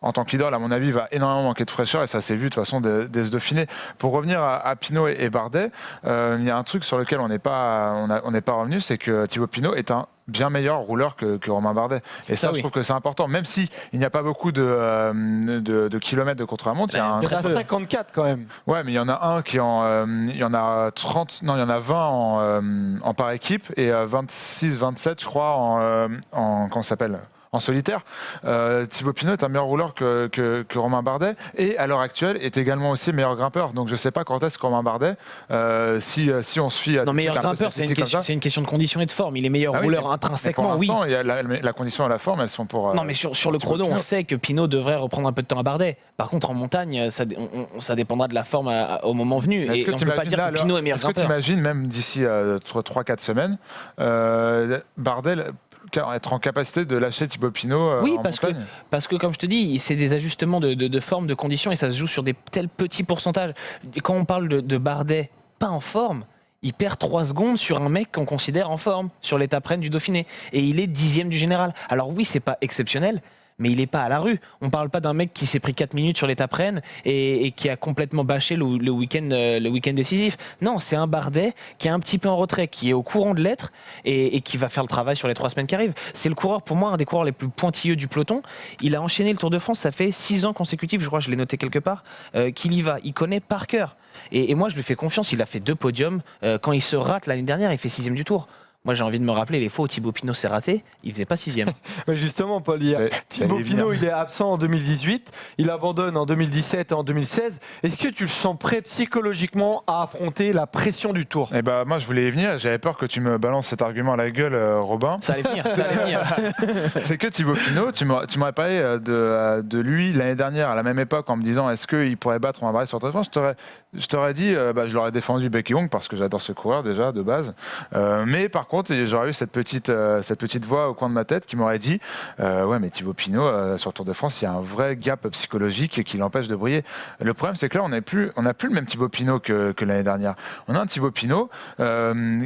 En tant qu'idole, à mon avis, il va énormément manquer de fraîcheur et ça s'est vu de toute façon dès ce Dauphiné. Pour revenir à Pinot et Bardet, il y a un truc sur lequel on n'est pas revenu, c'est que Thibaut Pinot est un bien meilleur rouleur que Romain Bardet. Et ça, je trouve que c'est important. Même s'il n'y a pas beaucoup de kilomètres de contre-la-montre, il y a Il y en a 54 quand même. Ouais, mais il y en a un qui il y en a 30, non, il y en a 20 en par équipe et 26, 27, je crois, comment ça s'appelle ? En solitaire. Thibaut Pinot est un meilleur rouleur que Romain Bardet et à l'heure actuelle est également aussi meilleur grimpeur. Donc je ne sais pas quand est-ce que Romain Bardet, si on se fie à... Non, meilleur grimpeur, c'est une question de condition et de forme. Il est meilleur rouleur intrinsèquement, oui. Il y a la condition et la forme, elles sont pour... non, mais sur le chrono, on sait que Pinot devrait reprendre un peu de temps à Bardet. Par contre, en montagne, ça dépendra de la forme au moment venu. Et on ne peut pas dire que Pinot est meilleur grimpeur. Est-ce que tu imagines, même d'ici 3-4 semaines, Bardet... être en capacité de lâcher Thibaut Pinot oui, en montagne. Parce que comme je te dis, c'est des ajustements de forme, de conditions et ça se joue sur des tels petits pourcentages. Quand on parle de Bardet pas en forme, il perd 3 secondes sur un mec qu'on considère en forme sur l'étape reine du Dauphiné et il est 10e du général. Alors oui, c'est pas exceptionnel, mais il n'est pas à la rue. On ne parle pas d'un mec qui s'est pris 4 minutes sur l'étape reine et qui a complètement bâché le week-end décisif. Non, c'est un Bardet qui est un petit peu en retrait, qui est au courant de l'être et qui va faire le travail sur les 3 semaines qui arrivent. C'est le coureur, pour moi, un des coureurs les plus pointilleux du peloton. Il a enchaîné le Tour de France, ça fait 6 ans consécutifs, je crois, je l'ai noté quelque part, qu'il y va. Il connaît par cœur. Et moi, je lui fais confiance. Il a fait 2 podiums. Quand il se rate l'année dernière, il fait 6e du Tour. Moi, j'ai envie de me rappeler les fois où Thibaut Pinot s'est raté, il faisait pas 6e. Mais justement, Paul, Thibaut Pinot, il est absent en 2018, il abandonne en 2017 et en 2016. Est-ce que tu le sens prêt psychologiquement à affronter la pression du Tour ? Eh ben, moi, je voulais y venir. J'avais peur que tu me balances cet argument à la gueule, Robin. Ça allait venir. C'est que Thibaut Pinot, tu m'aurais parlé de lui l'année dernière, à la même époque, en me disant est-ce qu'il pourrait battre Romain Bardet sur Tour de France. Je t'aurais dit, je l'aurais défendu bec et ongle parce que j'adore ce coureur déjà, de base. Mais par contre, j'aurais eu cette petite voix au coin de ma tête qui m'aurait dit ouais, mais Thibaut Pinot sur le Tour de France, il y a un vrai gap psychologique qui l'empêche de briller. Le problème, c'est que là, on n'a plus le même Thibaut Pinot que l'année dernière. On a un Thibaut Pinot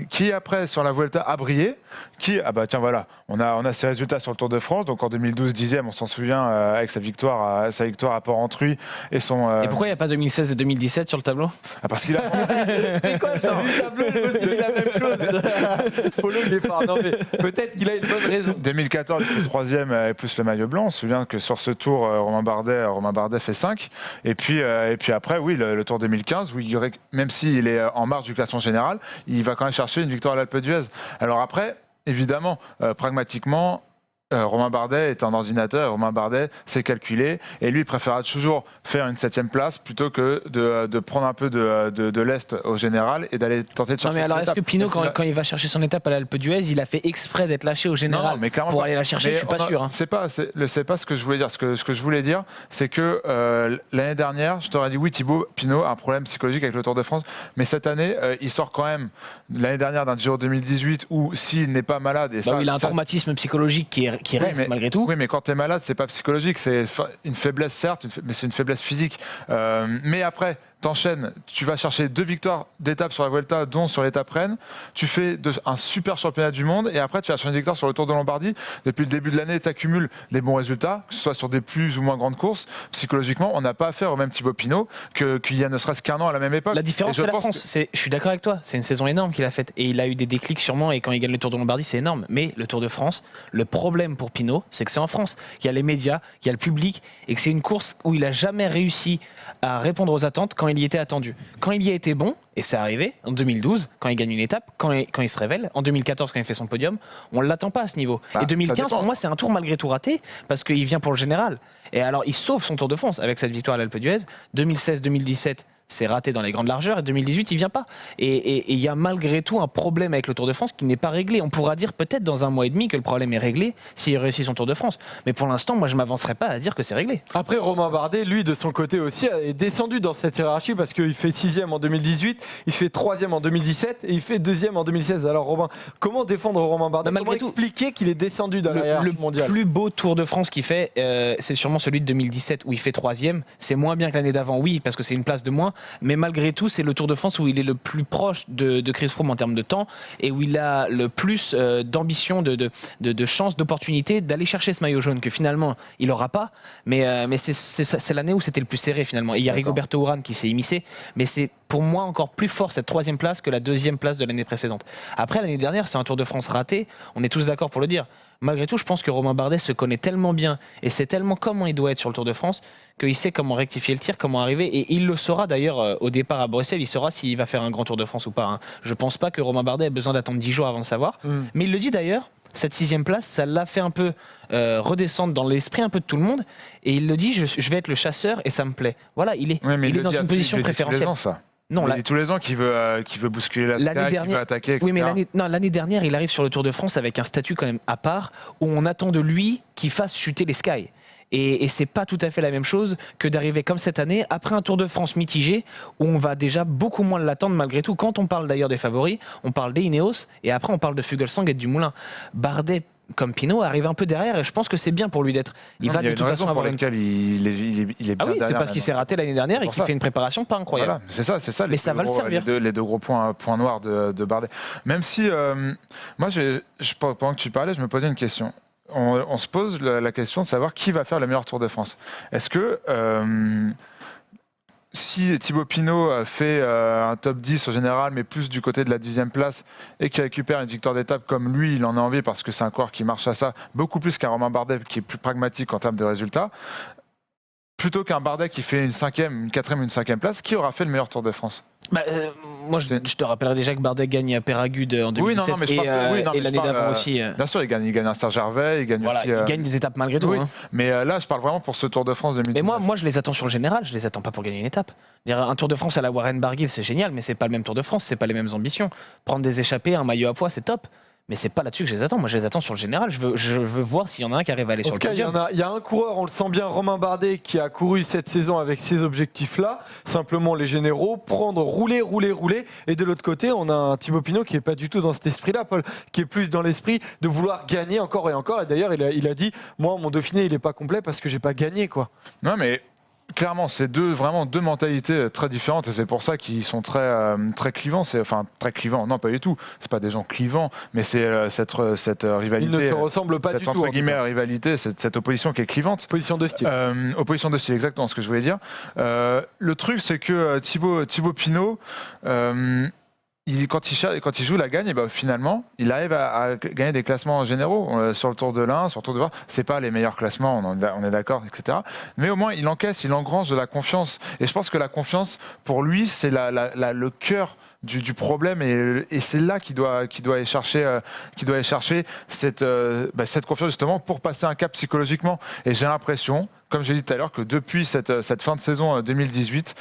qui après sur la Vuelta a brillé, tiens voilà, on a ses résultats sur le Tour de France. Donc en 2012 10e, on s'en souvient avec sa victoire à Port-Entruy et son. Et pourquoi il n'y a pas 2016 et 2017 sur le tableau? Parce qu'il a. C'est quoi ça? Le tableau, je me dis la même chose. Polo, il est fort. Non, mais peut-être qu'il a une bonne raison. 2014, il fait 3e et plus le maillot blanc. On se souvient que sur ce tour, Romain Bardet fait 5. Et puis après, oui, le Tour 2015, où même s'il est en marge du classement général, il va quand même chercher une victoire à l'Alpe d'Huez. Alors après, évidemment, pragmatiquement, Romain Bardet est un ordinateur, Romain Bardet sait calculer et lui il préférera toujours faire une 7e place plutôt que de prendre un peu de l'Est au général et d'aller tenter de chercher. Non mais alors est-ce que Pinot quand il va chercher son étape à l'Alpe d'Huez, il a fait exprès d'être lâché au général pour aller la chercher? Je suis pas sûr. C'est pas ce que je voulais dire. Ce que je voulais dire, c'est que l'année dernière, je t'aurais dit oui, Thibaut Pinot a un problème psychologique avec le Tour de France, mais cette année, il sort quand même l'année dernière d'un Giro 2018 où s'il n'est pas malade, et il a un traumatisme psychologique qui reste malgré tout. Oui, mais quand tu es malade, c'est pas psychologique, c'est une faiblesse certes, mais c'est une faiblesse physique. Mais après, t'enchaînes, tu vas chercher 2 victoires d'étape sur la Vuelta, dont sur l'étape Rennes. Tu fais un super championnat du monde et après tu vas chercher une victoire sur le Tour de Lombardie. Depuis le début de l'année, tu accumules des bons résultats, que ce soit sur des plus ou moins grandes courses. Psychologiquement, on n'a pas affaire au même Thibaut Pinot qu'il y a ne serait-ce qu'un an à la même époque. La différence, c'est la France. Je suis d'accord avec toi. C'est une saison énorme qu'il a faite et il a eu des déclics sûrement. Et quand il gagne le Tour de Lombardie, c'est énorme. Mais le Tour de France, le problème pour Pinot, c'est que c'est en France. Il y a les médias, il y a le public et que c'est une course où il n'a jamais réussi à répondre aux attentes quand il y était attendu. Quand il y a été bon, et c'est arrivé en 2012, quand il gagne une étape, quand il se révèle, en 2014 quand il fait son podium, on ne l'attend pas à ce niveau. Et 2015, pour moi, c'est un tour malgré tout raté, parce qu'il vient pour le général. Et alors, il sauve son Tour de France avec cette victoire à l'Alpe d'Huez. 2016-2017, c'est raté dans les grandes largeurs, et 2018, il vient pas. Et il y a malgré tout un problème avec le Tour de France qui n'est pas réglé. On pourra dire peut-être dans un mois et demi que le problème est réglé s'il réussit son Tour de France. Mais pour l'instant, moi, je ne m'avancerai pas à dire que c'est réglé. Après, Romain Bardet, lui, de son côté aussi, est descendu dans cette hiérarchie parce qu'il fait 6e en 2018, il fait 3e en 2017 et il fait 2e en 2016. Alors, Romain, comment défendre Romain Bardet? Comment expliquer qu'il est descendu dans la hiérarchie mondiale? Le plus beau Tour de France qu'il fait, c'est sûrement celui de 2017 où il fait 3e. C'est moins bien que l'année d'avant, oui, parce que c'est une place de moins. Mais malgré tout, c'est le Tour de France où il est le plus proche de Chris Froome en termes de temps et où il a le plus d'ambition, de chance, d'opportunité d'aller chercher ce maillot jaune que finalement il n'aura pas. Mais c'est l'année où c'était le plus serré finalement. Et il y a Rigoberto Urán qui s'est immiscé, mais c'est pour moi encore plus fort cette 3e place que la 2e place de l'année précédente. Après, l'année dernière, c'est un Tour de France raté. On est tous d'accord pour le dire. Malgré tout, je pense que Romain Bardet se connaît tellement bien et sait tellement comment il doit être sur le Tour de France qu'il sait comment rectifier le tir, comment arriver. Et il le saura d'ailleurs au départ à Bruxelles, il saura s'il va faire un grand Tour de France ou pas. Je ne pense pas que Romain Bardet ait besoin d'attendre 10 jours avant de savoir. Mais il le dit d'ailleurs, cette 6e place, ça l'a fait un peu redescendre dans l'esprit un peu de tout le monde. Et il le dit, je vais être le chasseur et ça me plaît. Voilà, il est dans une position préférentielle. Non, il dit tous les ans qu'il veut bousculer la Sky, qu'il veut attaquer, etc. Oui, mais l'année dernière, il arrive sur le Tour de France avec un statut quand même à part, où on attend de lui qu'il fasse chuter les Sky. Et c'est pas tout à fait la même chose que d'arriver comme cette année, après un Tour de France mitigé, où on va déjà beaucoup moins l'attendre malgré tout. Quand on parle d'ailleurs des favoris, on parle des Ineos, et après on parle de Fuglsang et de Dumoulin. Bardet, comme Pinot, arrive un peu derrière et je pense que c'est bien pour lui d'être. Il va de toute façon avoir une. Il est bien. Ah oui, c'est parce qu'il s'est raté l'année dernière et qu'il fait une préparation pas incroyable. Voilà, c'est ça. Mais ça va le servir. Les deux gros points noirs de Bardet. Même si, moi, pendant que tu parlais, je me posais une question. On se pose la question de savoir qui va faire le meilleur Tour de France. Est-ce que si Thibaut Pinot fait un top 10 au général, mais plus du côté de la 10e place, et qu'il récupère une victoire d'étape comme lui, il en a envie parce que c'est un coureur qui marche à ça, beaucoup plus qu'un Romain Bardet qui est plus pragmatique en termes de résultats, plutôt qu'un Bardet qui fait une 5e, une 4e, une 5e place, qui aura fait le meilleur Tour de France? Moi, je te rappellerai déjà que Bardet gagne à Péragude en 2017 et l'année d'avant aussi. Bien sûr, il gagne un Serge Hervé, il gagne aussi... il gagne des étapes malgré tout. Oui, mais là, je parle vraiment pour ce Tour de France 2019. Mais moi, je les attends sur le général, je les attends pas pour gagner une étape. Un Tour de France à la Warren Barguil, c'est génial, mais c'est pas le même Tour de France, c'est pas les mêmes ambitions. Prendre des échappées, un maillot à poids, c'est top. Mais c'est pas là-dessus que je les attends. Moi, je les attends sur le général. Je veux voir s'il y en a un qui arrive à aller sur le podium. Il y a un coureur, on le sent bien, Romain Bardet, qui a couru cette saison avec ces objectifs-là. Simplement les généraux, rouler. Et de l'autre côté, on a un Thibaut Pinot qui est pas du tout dans cet esprit-là, Paul, qui est plus dans l'esprit de vouloir gagner encore et encore. Et d'ailleurs, il a dit, moi, mon Dauphiné, il est pas complet parce que j'ai pas gagné, quoi. Non, mais clairement, c'est vraiment deux mentalités très différentes et c'est pour ça qu'ils sont très clivants. Enfin, très clivants, non pas du tout. C'est pas des gens clivants, mais c'est cette rivalité. Ils ne se ressemblent pas du tout. Entre guillemets, rivalité, cette opposition qui est clivante. Opposition de style. Opposition de style, exactement ce que je voulais dire. Le truc, c'est que Thibaut Pinot. Quand il joue la gagne, et finalement, il arrive à gagner des classements généraux sur le Tour de l'Ain, sur le Tour de l'Ain. C'est pas les meilleurs classements, on est d'accord, etc. Mais au moins, il engrange de la confiance. Et je pense que la confiance, pour lui, c'est le cœur du problème et c'est là qu'il doit aller chercher cette confiance justement pour passer un cap psychologiquement. Et j'ai l'impression, comme j'ai dit tout à l'heure, que depuis cette fin de saison 2018,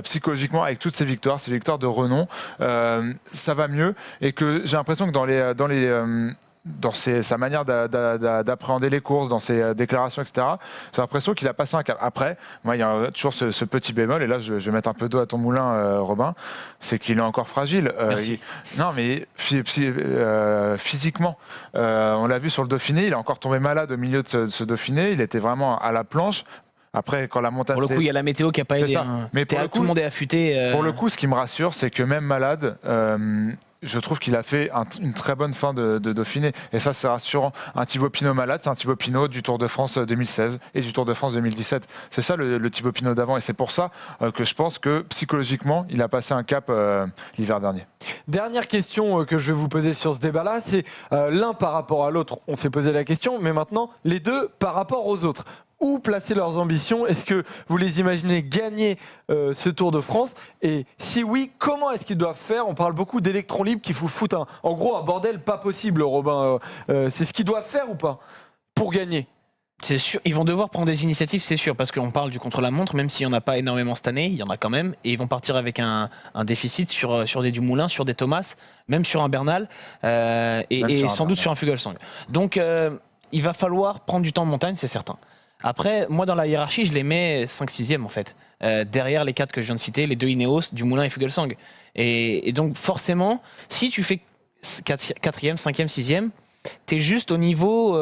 psychologiquement, avec toutes ces victoires de renom, ça va mieux et que j'ai l'impression que dans sa manière d'appréhender les courses, dans ses déclarations, etc. J'ai l'impression qu'il a passé un cap. Après, moi, il y a toujours ce petit bémol, et là, je vais mettre un peu d'eau à ton moulin, Robin, c'est qu'il est encore fragile. Non, mais physiquement, on l'a vu sur le Dauphiné, il est encore tombé malade au milieu de ce Dauphiné, il était vraiment à la planche. Après, quand la montagne... Pour le coup, il y a la météo qui n'a pas C'est aidé. ça. Hein. Mais pour le coup, tout le monde est affûté. Pour le coup, ce qui me rassure, c'est que même malade, je trouve qu'il a fait une très bonne fin de Dauphiné. Et ça, c'est rassurant. Un Thibaut Pinot malade, c'est un Thibaut Pinot du Tour de France 2016 et du Tour de France 2017. C'est ça le Thibaut Pinot d'avant. Et c'est pour ça que je pense que psychologiquement, il a passé un cap l'hiver dernier. Dernière question que je vais vous poser sur ce débat-là, c'est l'un par rapport à l'autre. On s'est posé la question, mais maintenant, les deux par rapport aux autres. Où placer leurs ambitions? Est-ce que vous les imaginez gagner ce Tour de France? Et si oui, comment est-ce qu'ils doivent faire? On parle beaucoup d'électrons libres qu'il faut foutre en gros un bordel pas possible, Robin. C'est ce qu'ils doivent faire ou pas pour gagner? C'est sûr, ils vont devoir prendre des initiatives, c'est sûr, parce qu'on parle du contre-la-montre, même s'il n'y en a pas énormément cette année, il y en a quand même, et ils vont partir avec un déficit sur des Dumoulin, sur des Thomas, même sur un Bernal, et sans doute sur un Fuglsang. Donc il va falloir prendre du temps en montagne, c'est certain. Après, moi dans la hiérarchie, je les mets 5-6e en fait, derrière les 4 que je viens de citer, les 2 Ineos, Dumoulin et Fuglsang. Et donc forcément, si tu fais 4e, 5e, 6e, t'es juste au niveau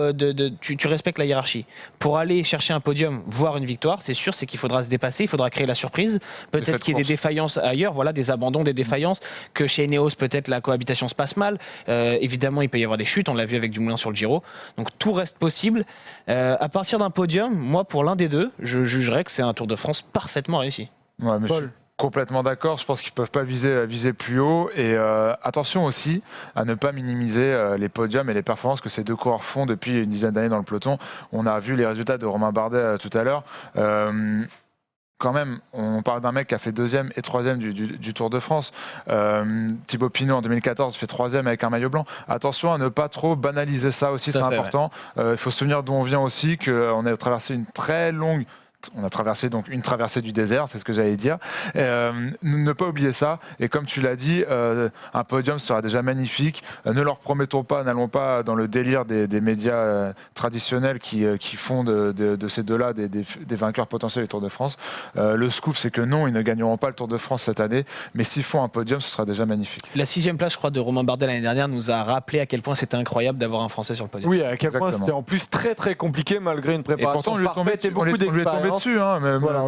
tu respectes la hiérarchie. Pour aller chercher un podium, voire une victoire, c'est sûr, c'est qu'il faudra se dépasser, il faudra créer la surprise. Peut-être qu'il y ait des défaillances ailleurs, voilà, des abandons, des défaillances, que chez Ineos, peut-être la cohabitation se passe mal. Évidemment, il peut y avoir des chutes, on l'a vu avec Dumoulin sur le Giro. Donc tout reste possible. À partir d'un podium, moi, pour l'un des deux, je jugerais que c'est un Tour de France parfaitement réussi. Ouais, mais je suis complètement d'accord. Je pense qu'ils ne peuvent pas viser plus haut. Et attention aussi à ne pas minimiser les podiums et les performances que ces deux coureurs font depuis une dizaine d'années dans le peloton. On a vu les résultats de Romain Bardet tout à l'heure. Quand même, on parle d'un mec qui a fait 2e et 3e du Tour de France. Thibaut Pinot en 2014 fait 3e avec un maillot blanc. Attention à ne pas trop banaliser ça aussi, c'est important. Il faut se souvenir d'où on vient aussi, qu'on a traversé une très longue... On a traversé donc une traversée du désert, c'est ce que j'allais dire. Ne pas oublier ça. Et comme tu l'as dit, un podium sera déjà magnifique. Ne leur promettons pas, n'allons pas dans le délire des médias traditionnels qui font de ces deux-là des vainqueurs potentiels du Tour de France. Le scoop, c'est que non, ils ne gagneront pas le Tour de France cette année. Mais s'ils font un podium, ce sera déjà magnifique. La 6e place, je crois, de Romain Bardet l'année dernière nous a rappelé à quel point c'était incroyable d'avoir un Français sur le podium. Oui, à quel point c'était en plus très très compliqué malgré une préparation parfaite et beaucoup d'expérience. Dessus, hein, même moi,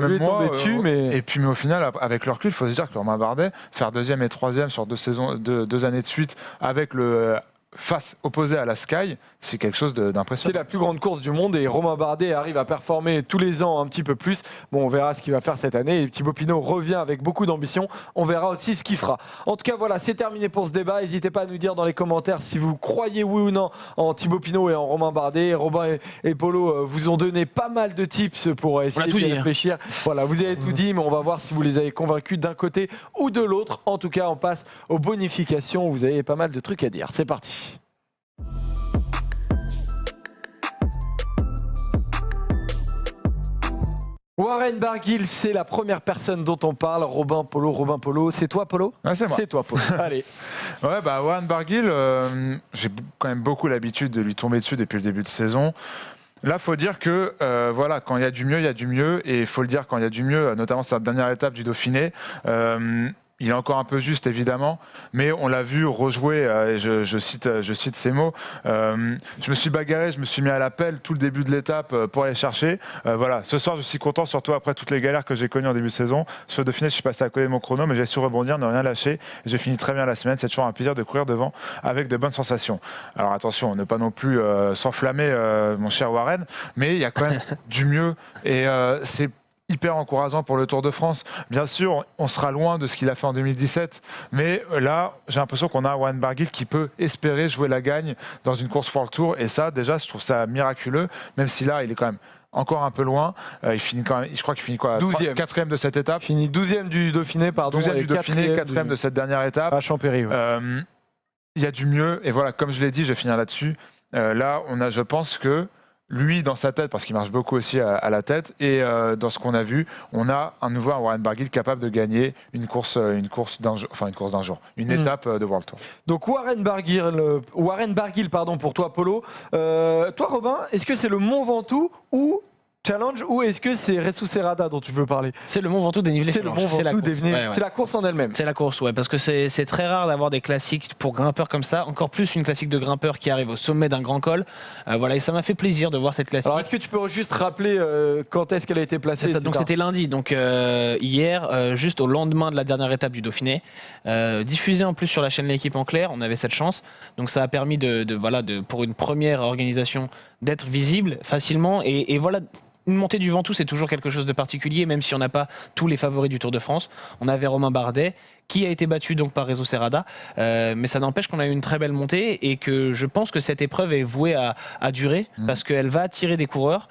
et puis mais au final, avec le recul, il faut se dire que Romain Bardet, faire 2e et 3e sur 2 années de suite avec le face opposée à la Sky, c'est quelque chose d'impressionnant. C'est la plus grande course du monde et Romain Bardet arrive à performer tous les ans un petit peu plus. Bon, on verra ce qu'il va faire cette année et Thibaut Pinot revient avec beaucoup d'ambition. On verra aussi ce qu'il fera. En tout cas, voilà, c'est terminé pour ce débat. N'hésitez pas à nous dire dans les commentaires si vous croyez oui ou non en Thibaut Pinot et en Romain Bardet. Robin et Polo vous ont donné pas mal de tips pour essayer de réfléchir. Voilà, vous avez tout dit, mais on va voir si vous les avez convaincus d'un côté ou de l'autre. En tout cas, on passe aux bonifications. Vous avez pas mal de trucs à dire. C'est parti. Warren Barguil, c'est la première personne dont on parle. Robin Polo, c'est toi Polo? Ouais, c'est moi. C'est toi Polo. Allez. Ouais, Warren Barguil, j'ai quand même beaucoup l'habitude de lui tomber dessus depuis le début de saison. Là, il faut dire que voilà, quand il y a du mieux, il y a du mieux. Et il faut le dire, quand il y a du mieux, notamment sur la dernière étape du Dauphiné, il est encore un peu juste, évidemment, mais on l'a vu rejouer, et je cite ces mots. Je me suis bagarré, je me suis mis à l'appel tout le début de l'étape pour aller chercher. Voilà, ce soir, je suis content, surtout après toutes les galères que j'ai connues en début de saison. Sur le Dauphiné, je suis passé à côté de mon chrono, mais j'ai su rebondir, ne rien lâcher. Et j'ai fini très bien la semaine. C'est toujours un plaisir de courir devant avec de bonnes sensations. Alors attention, ne pas non plus s'enflammer, mon cher Warren, mais il y a quand même du mieux. Et c'est hyper encourageant pour le Tour de France. Bien sûr, on sera loin de ce qu'il a fait en 2017, mais là, j'ai l'impression qu'on a Warren Barguil qui peut espérer jouer la gagne dans une course World Tour, et ça, déjà, je trouve ça miraculeux, même si là, il est quand même encore un peu loin. Il finit quand même, je crois qu'il finit quoi, 12e. 4e de cette étape. Il finit 12e du Dauphiné, pardon. 12e du Dauphiné, 4e de cette dernière étape. À Champéry. Ouais. Il y a du mieux, et voilà, comme je l'ai dit, je vais finir là-dessus. Là, je pense que lui, dans sa tête, parce qu'il marche beaucoup aussi à la tête, et dans ce qu'on a vu, on a un nouveau Warren Barguil capable de gagner une course d'un jour, une étape de World Tour. Donc Warren Barguil, pardon, pour toi, Polo. Toi, Robin, est-ce que c'est le Mont Ventoux ou Challenge ou est-ce que c'est Resu Serrada dont tu veux parler? C'est le Mont Ventoux dénivelé. C'est le Challenge. Mont C'est la Ventoux course. dénivelé. Ouais, ouais. C'est la course en elle-même. C'est la course, ouais, parce que c'est très rare d'avoir des classiques pour grimpeurs comme ça. Encore plus une classique de grimpeurs qui arrive au sommet d'un grand col. Voilà, et ça m'a fait plaisir de voir cette classique. Alors est-ce que tu peux juste rappeler quand est-ce qu'elle a été placée? C'est ça, donc c'était lundi, donc hier, juste au lendemain de la dernière étape du Dauphiné, diffusé en plus sur la chaîne L'Équipe en clair, on avait cette chance, donc ça a permis pour une première organisation d'être visible facilement et voilà. Une montée du Ventoux, c'est toujours quelque chose de particulier, même si on n'a pas tous les favoris du Tour de France. On avait Romain Bardet, qui a été battu donc par Resu Serrada, mais ça n'empêche qu'on a eu une très belle montée et que je pense que cette épreuve est vouée à durer parce qu'elle va attirer des coureurs.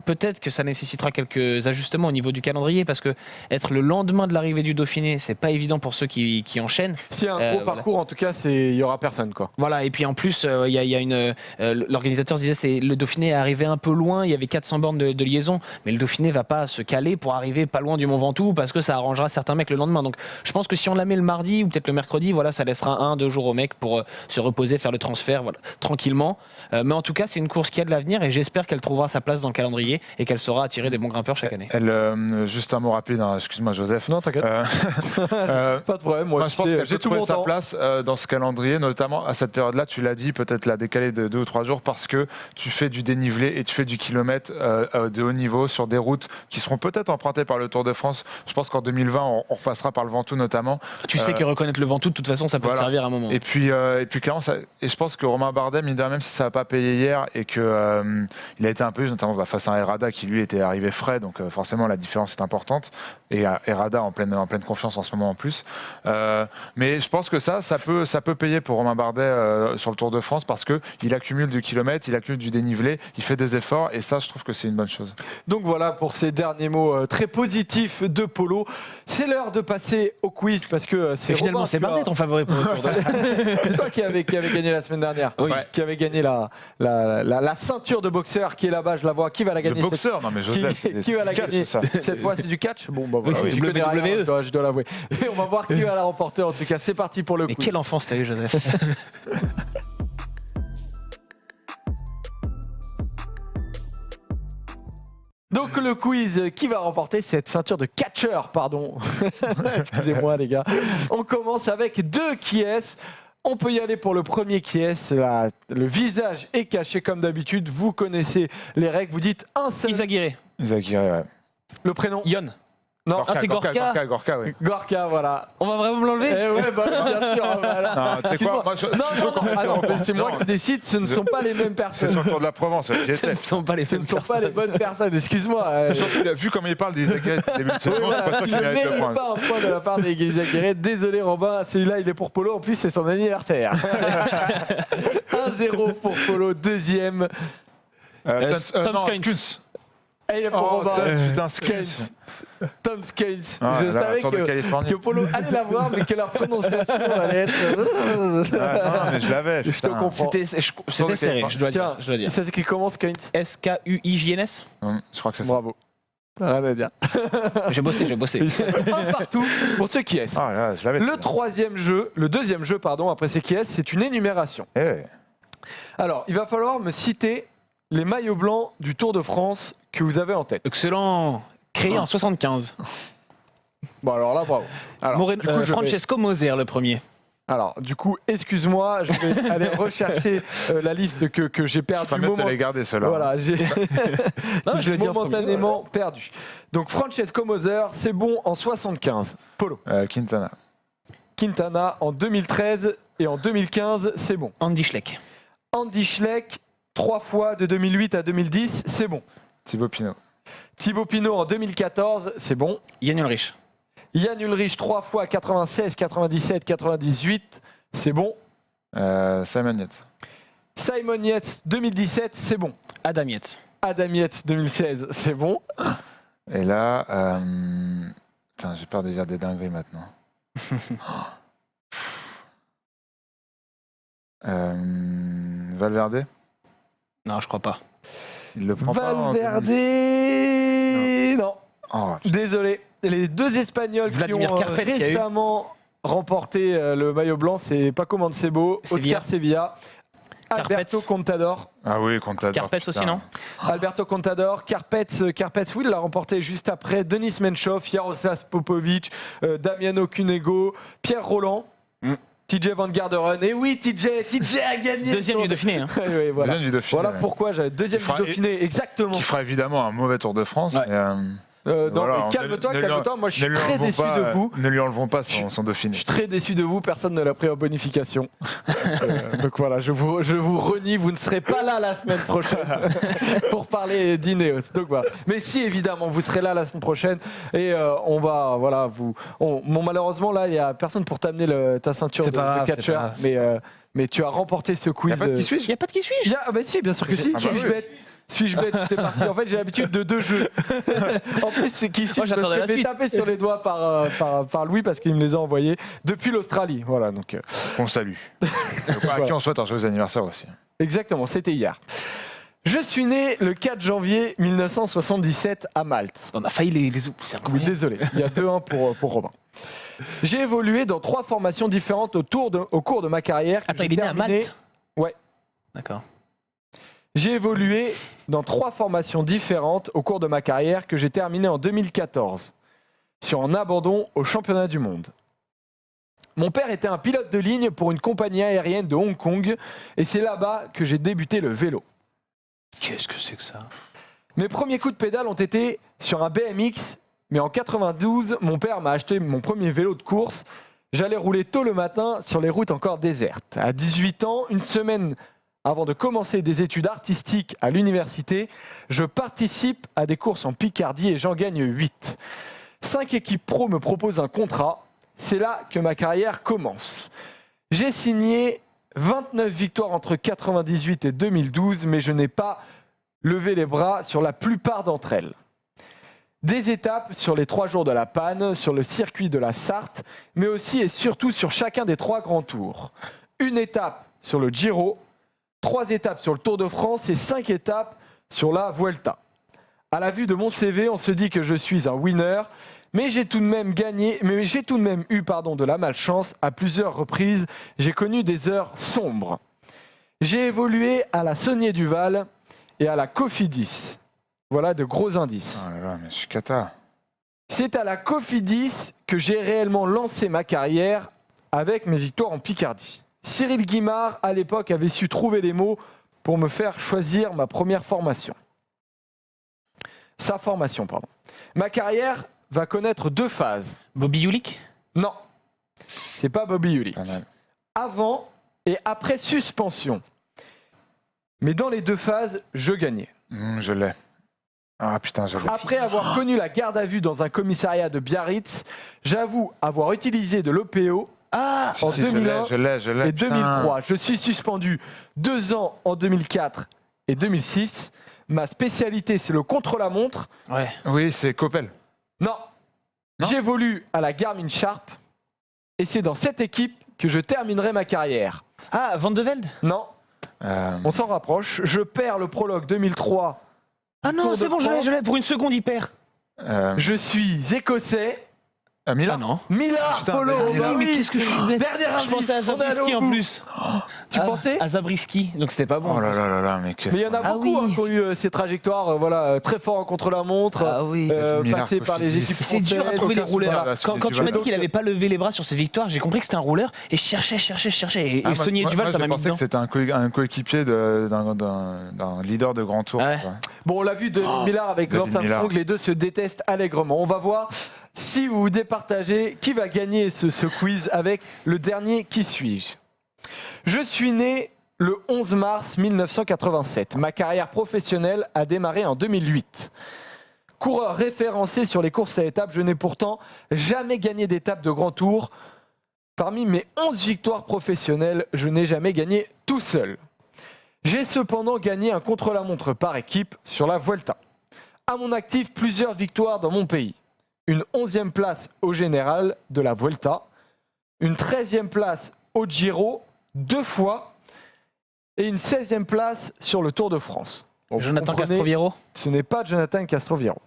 Peut-être que ça nécessitera quelques ajustements au niveau du calendrier parce que être le lendemain de l'arrivée du Dauphiné, c'est pas évident pour ceux qui enchaînent. S'il y a un gros parcours, en tout cas, il y aura personne, quoi. Voilà, et puis en plus, il y a une l'organisateur disait c'est le Dauphiné est arrivé un peu loin, il y avait 400 bornes de liaison, mais le Dauphiné va pas se caler pour arriver pas loin du Mont Ventoux parce que ça arrangera certains mecs le lendemain. Donc je pense que si on la met le mardi ou peut-être le mercredi, voilà, ça laissera 1-2 jours aux mecs pour se reposer, faire le transfert, voilà, tranquillement. Mais en tout cas, c'est une course qui a de l'avenir et j'espère qu'elle trouvera sa place dans le calendrier et qu'elle saura attirer des bons grimpeurs chaque année. Juste un mot rapide, hein, excuse-moi Joseph. Non, t'inquiète. Pas de problème. Moi, je pense qu'elle peut trouver sa place dans ce calendrier, notamment à cette période-là. Tu l'as dit, peut-être la décaler de 2 ou 3 jours parce que tu fais du dénivelé et tu fais du kilomètre de haut niveau sur des routes qui seront peut-être empruntées par le Tour de France. Je pense qu'en 2020, on repassera par le Ventoux notamment. Tu sais que reconnaître le Ventoux, de toute façon, ça peut te servir à un moment. Et puis clairement, et je pense que Romain Bardet, mine de rien, même si ça n'a pas payé hier et que il a été un peu, notamment face à un Herrada qui lui était arrivé frais, donc forcément la différence est importante. Et Herrada en pleine confiance en ce moment en plus. Mais je pense que ça peut payer pour Romain Bardet sur le Tour de France parce qu'il accumule du kilomètre, il accumule du dénivelé, il fait des efforts et ça, je trouve que c'est une bonne chose. Donc voilà pour ces derniers mots très positifs de Polo. C'est l'heure de passer au quiz parce que c'est finalement c'est Bardet ton favori pour le Tour de France. C'est toi qui avait gagné la semaine dernière, oui. Qui avait gagné la ceinture de boxeur qui est là-bas, je la vois. Qui va la gagner? Le boxeur, non mais Joseph, qui va la gagner ça. Cette fois, c'est du catch. Bon bah voilà, oui, c'est tu connais rien, WWE. je dois l'avouer. Et on va voir qui va la remporter. En tout cas, c'est parti pour le Mais quiz. quelle enfance t'as eu, Joseph? Donc le quiz, qui va remporter cette ceinture de catcheur, pardon. Excusez-moi les gars. On commence avec 2 qui est. On peut y aller pour le premier qui est. Le visage est caché comme d'habitude. Vous connaissez les règles. Vous dites un seul. Isaguirre. Ouais. Le prénom. Yon. Non. Ah, c'est Gorka. Oui. Gorka, voilà. On va vraiment me l'enlever? Eh ouais, bah, bien sûr. Voilà. Non, tu sais quoi, moi, Non, c'est moi qui décide. Ce ne sont pas les mêmes c'est personnes. sur le Tour de la Provence. Ce ne sont pas les Ce ne sont pas les bonnes personnes. Excuse-moi. Surtout, vu comment il parle des Isaguirre début de saison, c'est pas sûr qu'il Il ne mérite le mérite point. pas un point de la part des Isaguirre. Désolé Robin, celui-là il est pour Polo. En plus, c'est son anniversaire. 1-0 pour Polo, deuxième. Tom Skynes. Et il est pour Robin. Putain, Skynes. Tom Skynes. Ah, Je là, savais Tour de Californie. que Polo allait la voir, mais que la prononciation allait être. Non, mais je l'avais. Je te putain. comprends. C'était serré, je dois Tiens, dire. ça s'écrit comment Skynes? SKUIJNS. Je crois que c'est ça. Bravo. Rien à dire. J'ai bossé. Un partout pour ceux qui est. Ah là, je l'avais. Le deuxième jeu, après ce qui est, c'est une énumération. Eh. Alors, il va falloir me citer les maillots blancs du Tour de France que vous avez en tête. Excellent. Créé en 75. Bon, alors là, bravo. Alors, du coup, Francesco Moser, le premier. Alors, du coup, excuse-moi, je vais aller rechercher la liste que j'ai perdue. Faut même te les garder, ceux-là. Voilà, j'ai Non, je vais dire momentanément perdu. Donc, Francesco Moser, c'est bon en 75. Polo. Quintana. Quintana en 2013 et en 2015, c'est bon. Andy Schleck. Andy Schleck, 3 fois de 2008 à 2010, c'est bon. Thibaut Pinot. Thibaut Pinot en 2014, c'est bon. Yann Ulrich. Yann Ulrich, 3 fois 96, 97, 98, c'est bon. Simon Yates. Simon Yates, 2017, c'est bon. Adam Yates. Adam Yates, 2016, c'est bon. Et là, putain, j'ai peur de dire des dingueries maintenant. Valverde. Non, je crois pas. Il le prend pas en Valverde, non. Oh, Désolé. Les 2 Espagnols Vladimir qui ont Carpet, il y a eu. récemment remporté le maillot blanc, c'est Paco Mancebo, Sevilla. Oscar Sevilla Alberto Contador. Ah oui, Contador. Carpets aussi, non? Alberto Contador, Carpets, oui, il l'a remporté juste après. Denis Menchov, Jaroslav Popovic, Damiano Cunego, Pierre Roland, TJ Van Garderen. Et oui, TJ a gagné. Deuxième du Dauphiné. Hein. Oui, voilà. Deuxième du Dauphiné. Voilà pourquoi j'avais deuxième du Dauphiné, exactement. Qui fera évidemment un mauvais Tour de France. Ouais. Mais, Non, voilà, mais calme-toi, moi je suis très déçu de vous. Ne lui enlevons pas son Dauphiné. Je suis très déçu de vous, personne ne l'a pris en bonification. Donc voilà, je vous renie, vous ne serez pas là la semaine prochaine pour parler d'Ineos. Donc voilà. Mais si, évidemment, vous serez là la semaine prochaine et on va, voilà, bon, malheureusement, là, il n'y a personne pour t'amener ta ceinture C'est de pas grave, catcheur. Mais tu as remporté ce quiz. Il n'y a pas de qui suis-je. Il n'y a pas de qui suis-je. Ah bah si, bien sûr que si. Ah bah Suis-je oui. bête? Suis-je bête? C'est parti. En fait, j'ai l'habitude de 2 jeux. En plus, c'est qu'ici, Moi, je me j'attendais suis la fait suite. taper sur les doigts par Louis parce qu'il me les a envoyés depuis l'Australie. Voilà, donc On salue. À qui on souhaite un joyeux anniversaire aussi. exactement, c'était hier. Je suis né le 4 janvier 1977 à Malte. On a failli les oublier. C'est Oui, incroyable. désolé, il y a 2-1 pour Robin. J'ai évolué dans 3 formations différentes au cours de ma carrière. que Attends, j'ai il est né à terminée- Malte. Ouais. D'accord. J'ai évolué dans 3 formations différentes au cours de ma carrière que j'ai terminée en 2014 sur un abandon au championnat du monde. Mon père était un pilote de ligne pour une compagnie aérienne de Hong Kong et c'est là-bas que j'ai débuté le vélo. Qu'est-ce que c'est que ça? Mes premiers coups de pédale ont été sur un BMX, mais en 92, mon père m'a acheté mon premier vélo de course. J'allais rouler tôt le matin sur les routes encore désertes. À 18 ans, une semaine avant de commencer des études artistiques à l'université, je participe à des courses en Picardie et j'en gagne 8. 5 équipes pro me proposent un contrat. C'est là que ma carrière commence. J'ai signé 29 victoires entre 98 et 2012, mais je n'ai pas levé les bras sur la plupart d'entre elles. Des étapes sur les 3 jours de la Panne, sur le circuit de la Sarthe, mais aussi et surtout sur chacun des 3 grands tours. Une étape sur le Giro, 3 étapes sur le Tour de France et 5 étapes sur la Vuelta. À la vue de mon CV, on se dit que je suis un winner, mais j'ai tout de même eu de la malchance à plusieurs reprises. J'ai connu des heures sombres. J'ai évolué à la Saunier Duval et à la Cofidis. Voilà de gros indices. Oh là là, mais je suis cata. C'est à la Cofidis que j'ai réellement lancé ma carrière avec mes victoires en Picardie. Cyril Guimard, à l'époque, avait su trouver les mots pour me faire choisir ma première formation. Sa formation, pardon. Ma carrière va connaître 2 phases. Bobby Yulik? Non, c'est pas Bobby Uli. Pas mal. Avant et après suspension. Mais dans les 2 phases, je gagnais. Je l'ai. Ah putain, je l'ai. Après avoir connu la garde à vue dans un commissariat de Biarritz, j'avoue avoir utilisé de l'OPO Ah, en 2001 je l'ai. et 2003. Je suis suspendu 2 ans en 2004 et 2006. Ma spécialité, c'est le contre-la-montre. ouais. Oui, c'est Coppel. Non, Non. j'évolue à la Garmin Sharp et c'est dans cette équipe que je terminerai ma carrière. Ah, Van de Velde? Non, on s'en rapproche. Je perds le prologue 2003. Ah non, Tour de c'est bon, France. je l'ai. Pour une seconde, il perd. Je suis écossais. Milan. Ah non. Millard Putain, Polo, mais bah mais oui. qu'est-ce que je suis bête. Dernier Je indice, pensais à on est allé Zabriskie au en bout. plus. Tu pensais À Zabriskie, donc c'était pas bon. Oh là là là là, mais qu'est-ce Mais il y en a Ah beaucoup oui. qui ont eu ces trajectoires très forts en contre-la-montre, Ah oui. Millard, passés par les Cofidis. équipes C'est dur à françaises. trouver les aucun rouleurs. souvenir, là, Quand celui tu du m'as dit Val. qu'il n'avait pas levé les bras sur ses victoires, j'ai compris que c'était un rouleur et je cherchais. Et Ah, Saunier moi, Duval, moi, ça m'a je mis pensais dedans. que c'était un coéquipier d'un leader de grand tour. Ouais. quoi. Bon, on l'a vu, David Millard avec David Lance Armstrong, Millard. les deux se détestent allègrement. On va voir si vous vous départagez qui va gagner ce quiz avec le dernier Qui suis-je. Je suis né le 11 mars 1987. Ma carrière professionnelle a démarré en 2008. Coureur référencé sur les courses à étapes, je n'ai pourtant jamais gagné d'étape de grand tour. Parmi mes 11 victoires professionnelles, je n'ai jamais gagné tout seul. J'ai cependant gagné un contre-la-montre par équipe sur la Vuelta. À mon actif, plusieurs victoires dans mon pays. Une 11e place au général de la Vuelta, une 13e place au Giro, 2 fois, et une 16e place sur le Tour de France. Bon, Jonathan vous comprenez, Castroviero. ce n'est pas Jonathan Castroviero.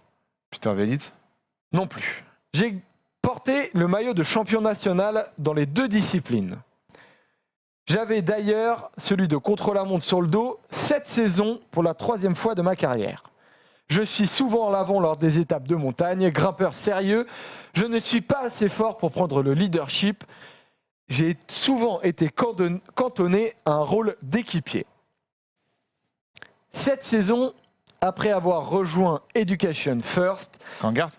Peter Velitz. Non plus. J'ai porté le maillot de champion national dans les 2 disciplines. J'avais d'ailleurs celui de contre-la-montre sur le dos cette saison pour la 3e fois de ma carrière. Je suis souvent en l'avant lors des étapes de montagne, grimpeur sérieux. Je ne suis pas assez fort pour prendre le leadership. J'ai souvent été cantonné à un rôle d'équipier. Cette saison, après avoir rejoint Education First, Kangert.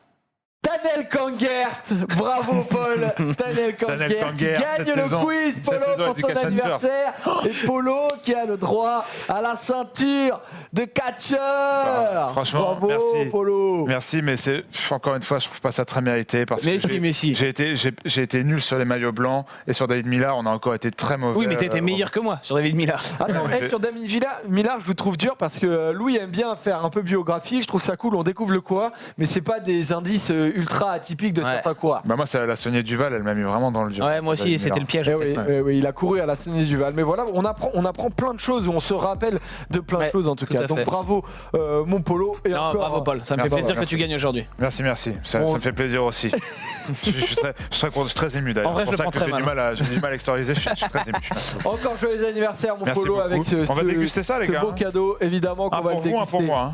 Tanel Kangert, bravo Paul, Tanel Kangert qui gagne le quiz Polo pour son anniversaire et Polo qui a le droit à la ceinture de catcheur. Franchement, bravo, merci. Polo. Merci, mais encore une fois, je trouve pas ça très mérité parce que j'ai été nul sur les maillots blancs et sur David Millar, on a encore été très mauvais. Oui, mais t'étais meilleur que moi sur David Millar. Attends, sur David Millar, je vous trouve dur parce que Louis aime bien faire un peu biographie. Je trouve ça cool, on découvre le quoi, mais c'est pas des indices ultra atypique de certains coureurs. Bah moi, c'est la Sonia Duval, elle m'a mis vraiment dans le dur. Ouais, moi aussi, c'était le piège. Oui, il a couru à la Sonia Duval. Mais voilà, on apprend plein de choses, on se rappelle de plein de choses en tout cas. Donc bravo mon Polo. Et encore, bravo Paul, ça me fait plaisir que tu gagnes aujourd'hui. Merci. Ça me fait plaisir aussi. je suis très ému d'ailleurs. En vrai, je le prends très mal. J'ai du mal à extérioriser, je suis très ému. Encore joyeux anniversaire mon Polo beaucoup. avec on va déguster ça les gars. Ce beau cadeau, évidemment qu'on va le déguster. Pour moi.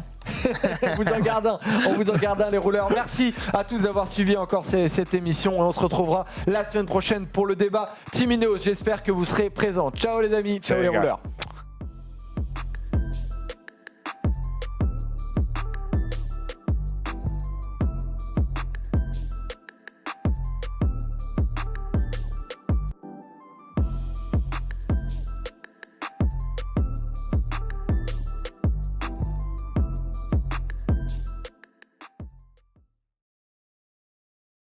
On vous en garde un les rouleurs. Merci à tous d'avoir suivi encore cette émission. On se retrouvera la semaine prochaine pour le débat Team Ineos. J'espère que vous serez présents. Ciao les amis, ciao les rouleurs.